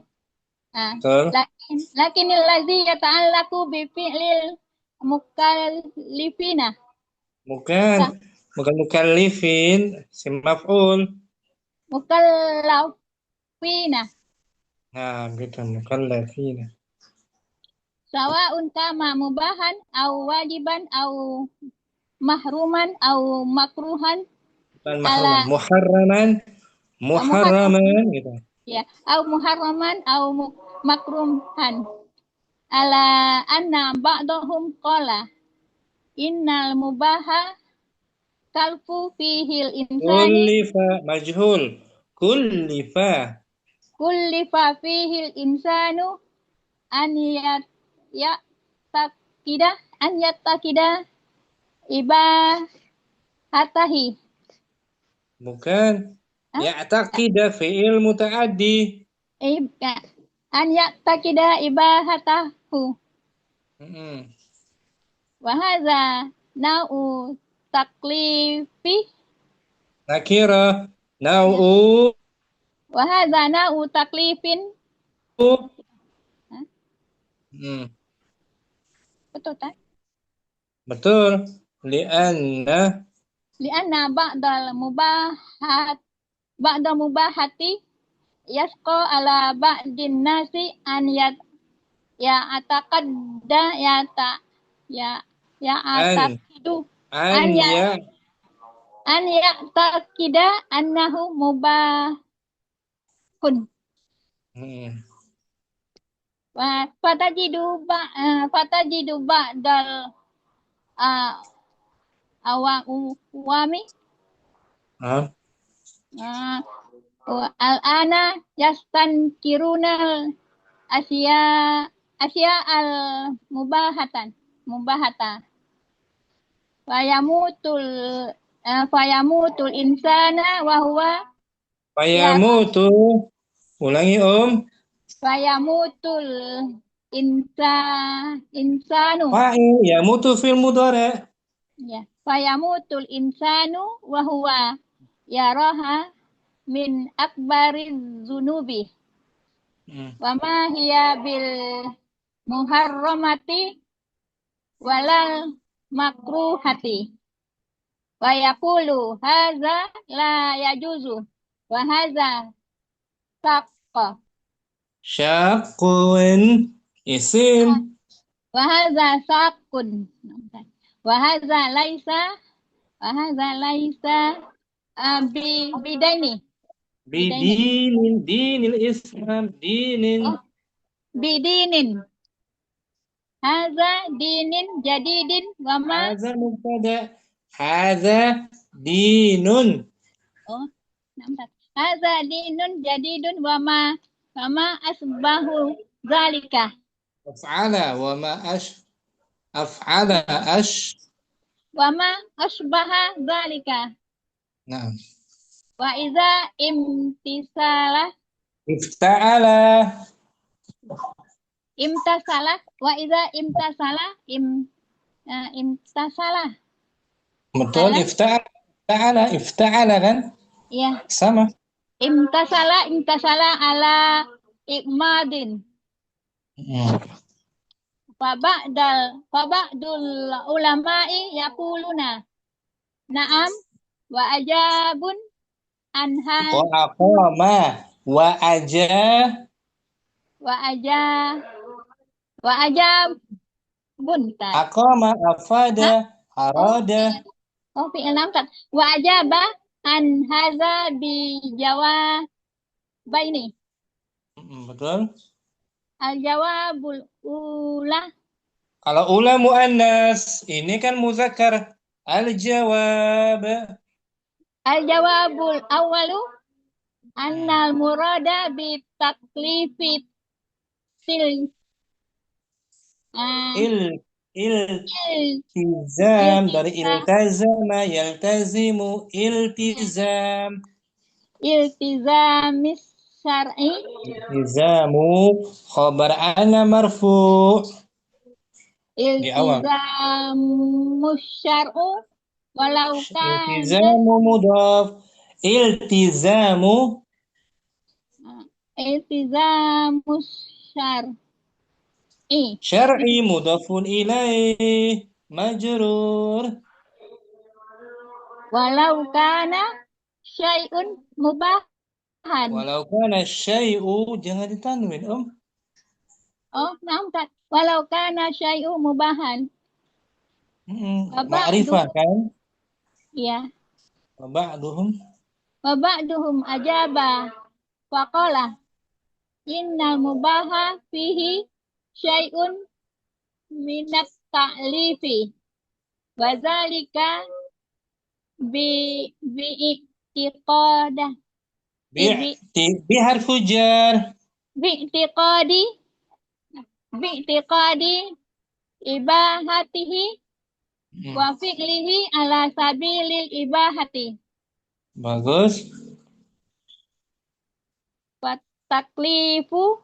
Betul. Lakinil ladzi yata'allaqu bi fi'lil mukallifina. Bukan mukallifin, si maf'ul. Mukallafina. Nah, gitu mukallafina. Sawa'un kama mubahan au wajiban au mahruman au makruhan Bukan ala muharraman gitu. ya au muharraman au makruhan ala anna ba'dahum qala innal mubaha kalfu fihil insani Kullifa kullifa fihil insanu an yatakida ibahatahi. bukan Hah? ya'taqida fi'il muta'addi. An yatakida ibahatahu. Wa hadza nau'u taklifi. Nakira nau'u Wa hadza nau'u taklifin. Betul tak? Betul. Li'anna Ba'dal mubahati yasqa ala ba'din nasi an ya'taqadda ya'taqidu an ya an ya'taqida annahu mubahun. Wa fatajidu ba'dal awami al-ana yastankiruna asya al-mubahata fayamutul insana wa huwa fayamutu. Ulangi fayamutul insanu yamutu fil mudhari'. ya fayamutul insanu wa huwa yaraha min akbariz zunubi wa ma hiya bil muharramati walal makruhati wa yaqulu hadza la yajuzu wa hadza saqqa syaqqun isim wa hadza saqqun wa hadza laisa bidaini dinil islam bidinin hadza dinin jadidin wa ma hadza mubtada hadza dinun hadza dinun jadidun wa ma asbahu zalika af'ala wa ma asbaha zalika. Nah, Wa iza imtasala wa iza imtasala betul. Ifta'ala kan ya sama. imtasala ala ikmadin Faba'dul ulama'i yaquluna na'am wa ajabun anha Wa aqama wa ajabun aqama afada arada fi'il namkat wa ajaba an hadza bi jawabaini. Betul. Al jawabul ula. Kalau ula muannas, ini kan muzakkar. Al jawabul Awwalu annal murada bi taklifi iltizam dari iltazama yaltazimu iltizam iltizamis syar'i iltizamu khabar ana marfu' di awal iltizamus syar'u walau kana Iltizamu mudhaf. Iltizamu iltizamus syar'i syar'i mudhafun ilaih majrur. walau kana syai'un mubahan. Walau kana syai'u jangan ditanwin, Oh, nah, Ustaz. Walau kana syai'u mubahan. Ma'rifah kan? Ya. Wa ba'duhum Wa ba'duhum ajaba faqala innal mubaha fihi syai'un minat ta'lifi wa zalika bi i'tiqadah bi harfu jar. bi i'tiqadi ibahatihi wa fi'lihi ala sabilil ibahati. Bagus. Wa taklifu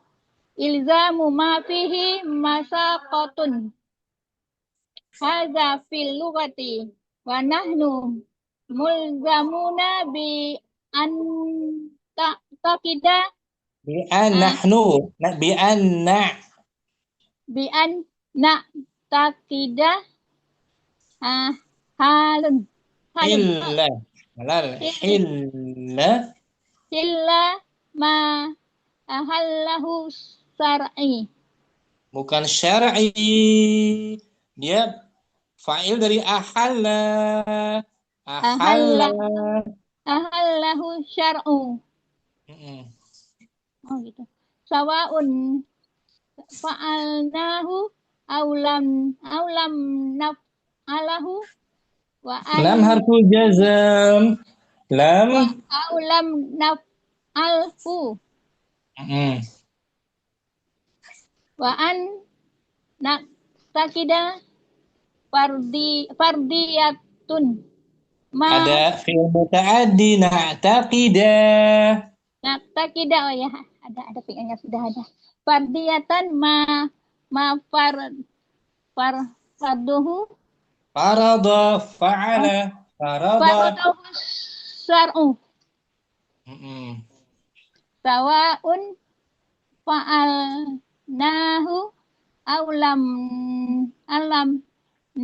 ilzamu ma fihi masaqatun. Hadza fil lughati wa nahnu mulzamuna bi an taqida Bi an nahnu bi anna bi an na taqida halun illa halal illa illa ma ahallahu syar'i. bukan syar'i, dia fa'il dari ahalla. Ahallahu syar'u. Oh gitu. Sawaun fa'alnahu aulam naf'alahu wa Lam harfu jazam. Lam aulam naf'alhu wa an naqtakida fardiyatun ma ada fi'il muta'addi na'taqida. naqtakida. Oh ya, ada fi'ilnya sudah ada. Fardiyatan ma farduhu Farada fa'ala farada syar'u. Sawaun fa'alnahu alam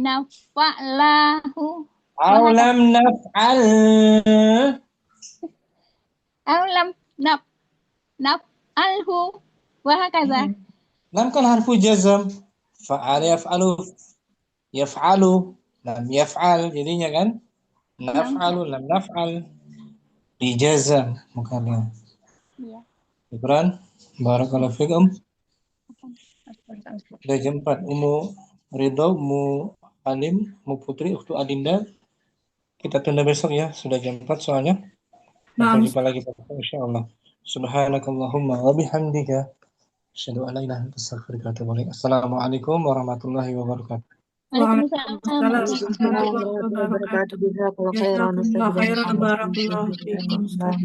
naf'alahu aulam naf'al aulam naf'alhu wa hakaza. Lam kan harfu jazam. Fa'ala yaf'alu lam yaf'al jadinya kan naf'alu lam naf'al dijazam bukan. Iya. Syukran. Barakallahu fikum. Sudah jam 4. Umu Ridho, Umu Alim, Umu Putri, Ukhtu Adinda. Kita tunda besok ya. Sudah jam 4 soalnya. Sampai jumpa lagi insyaallah. Subhanakallahumma wa bihamdika asyhadu an la ilaha illa anta astaghfiruka wa atubu ilaik. Assalamualaikum warahmatullahi wabarakatuh. Waalaikumsalam. Warahmatullahi wabarakatuh. Jazakallahu khairan. Jazakumullah khairan, barakallahu fiikum. Ustaz.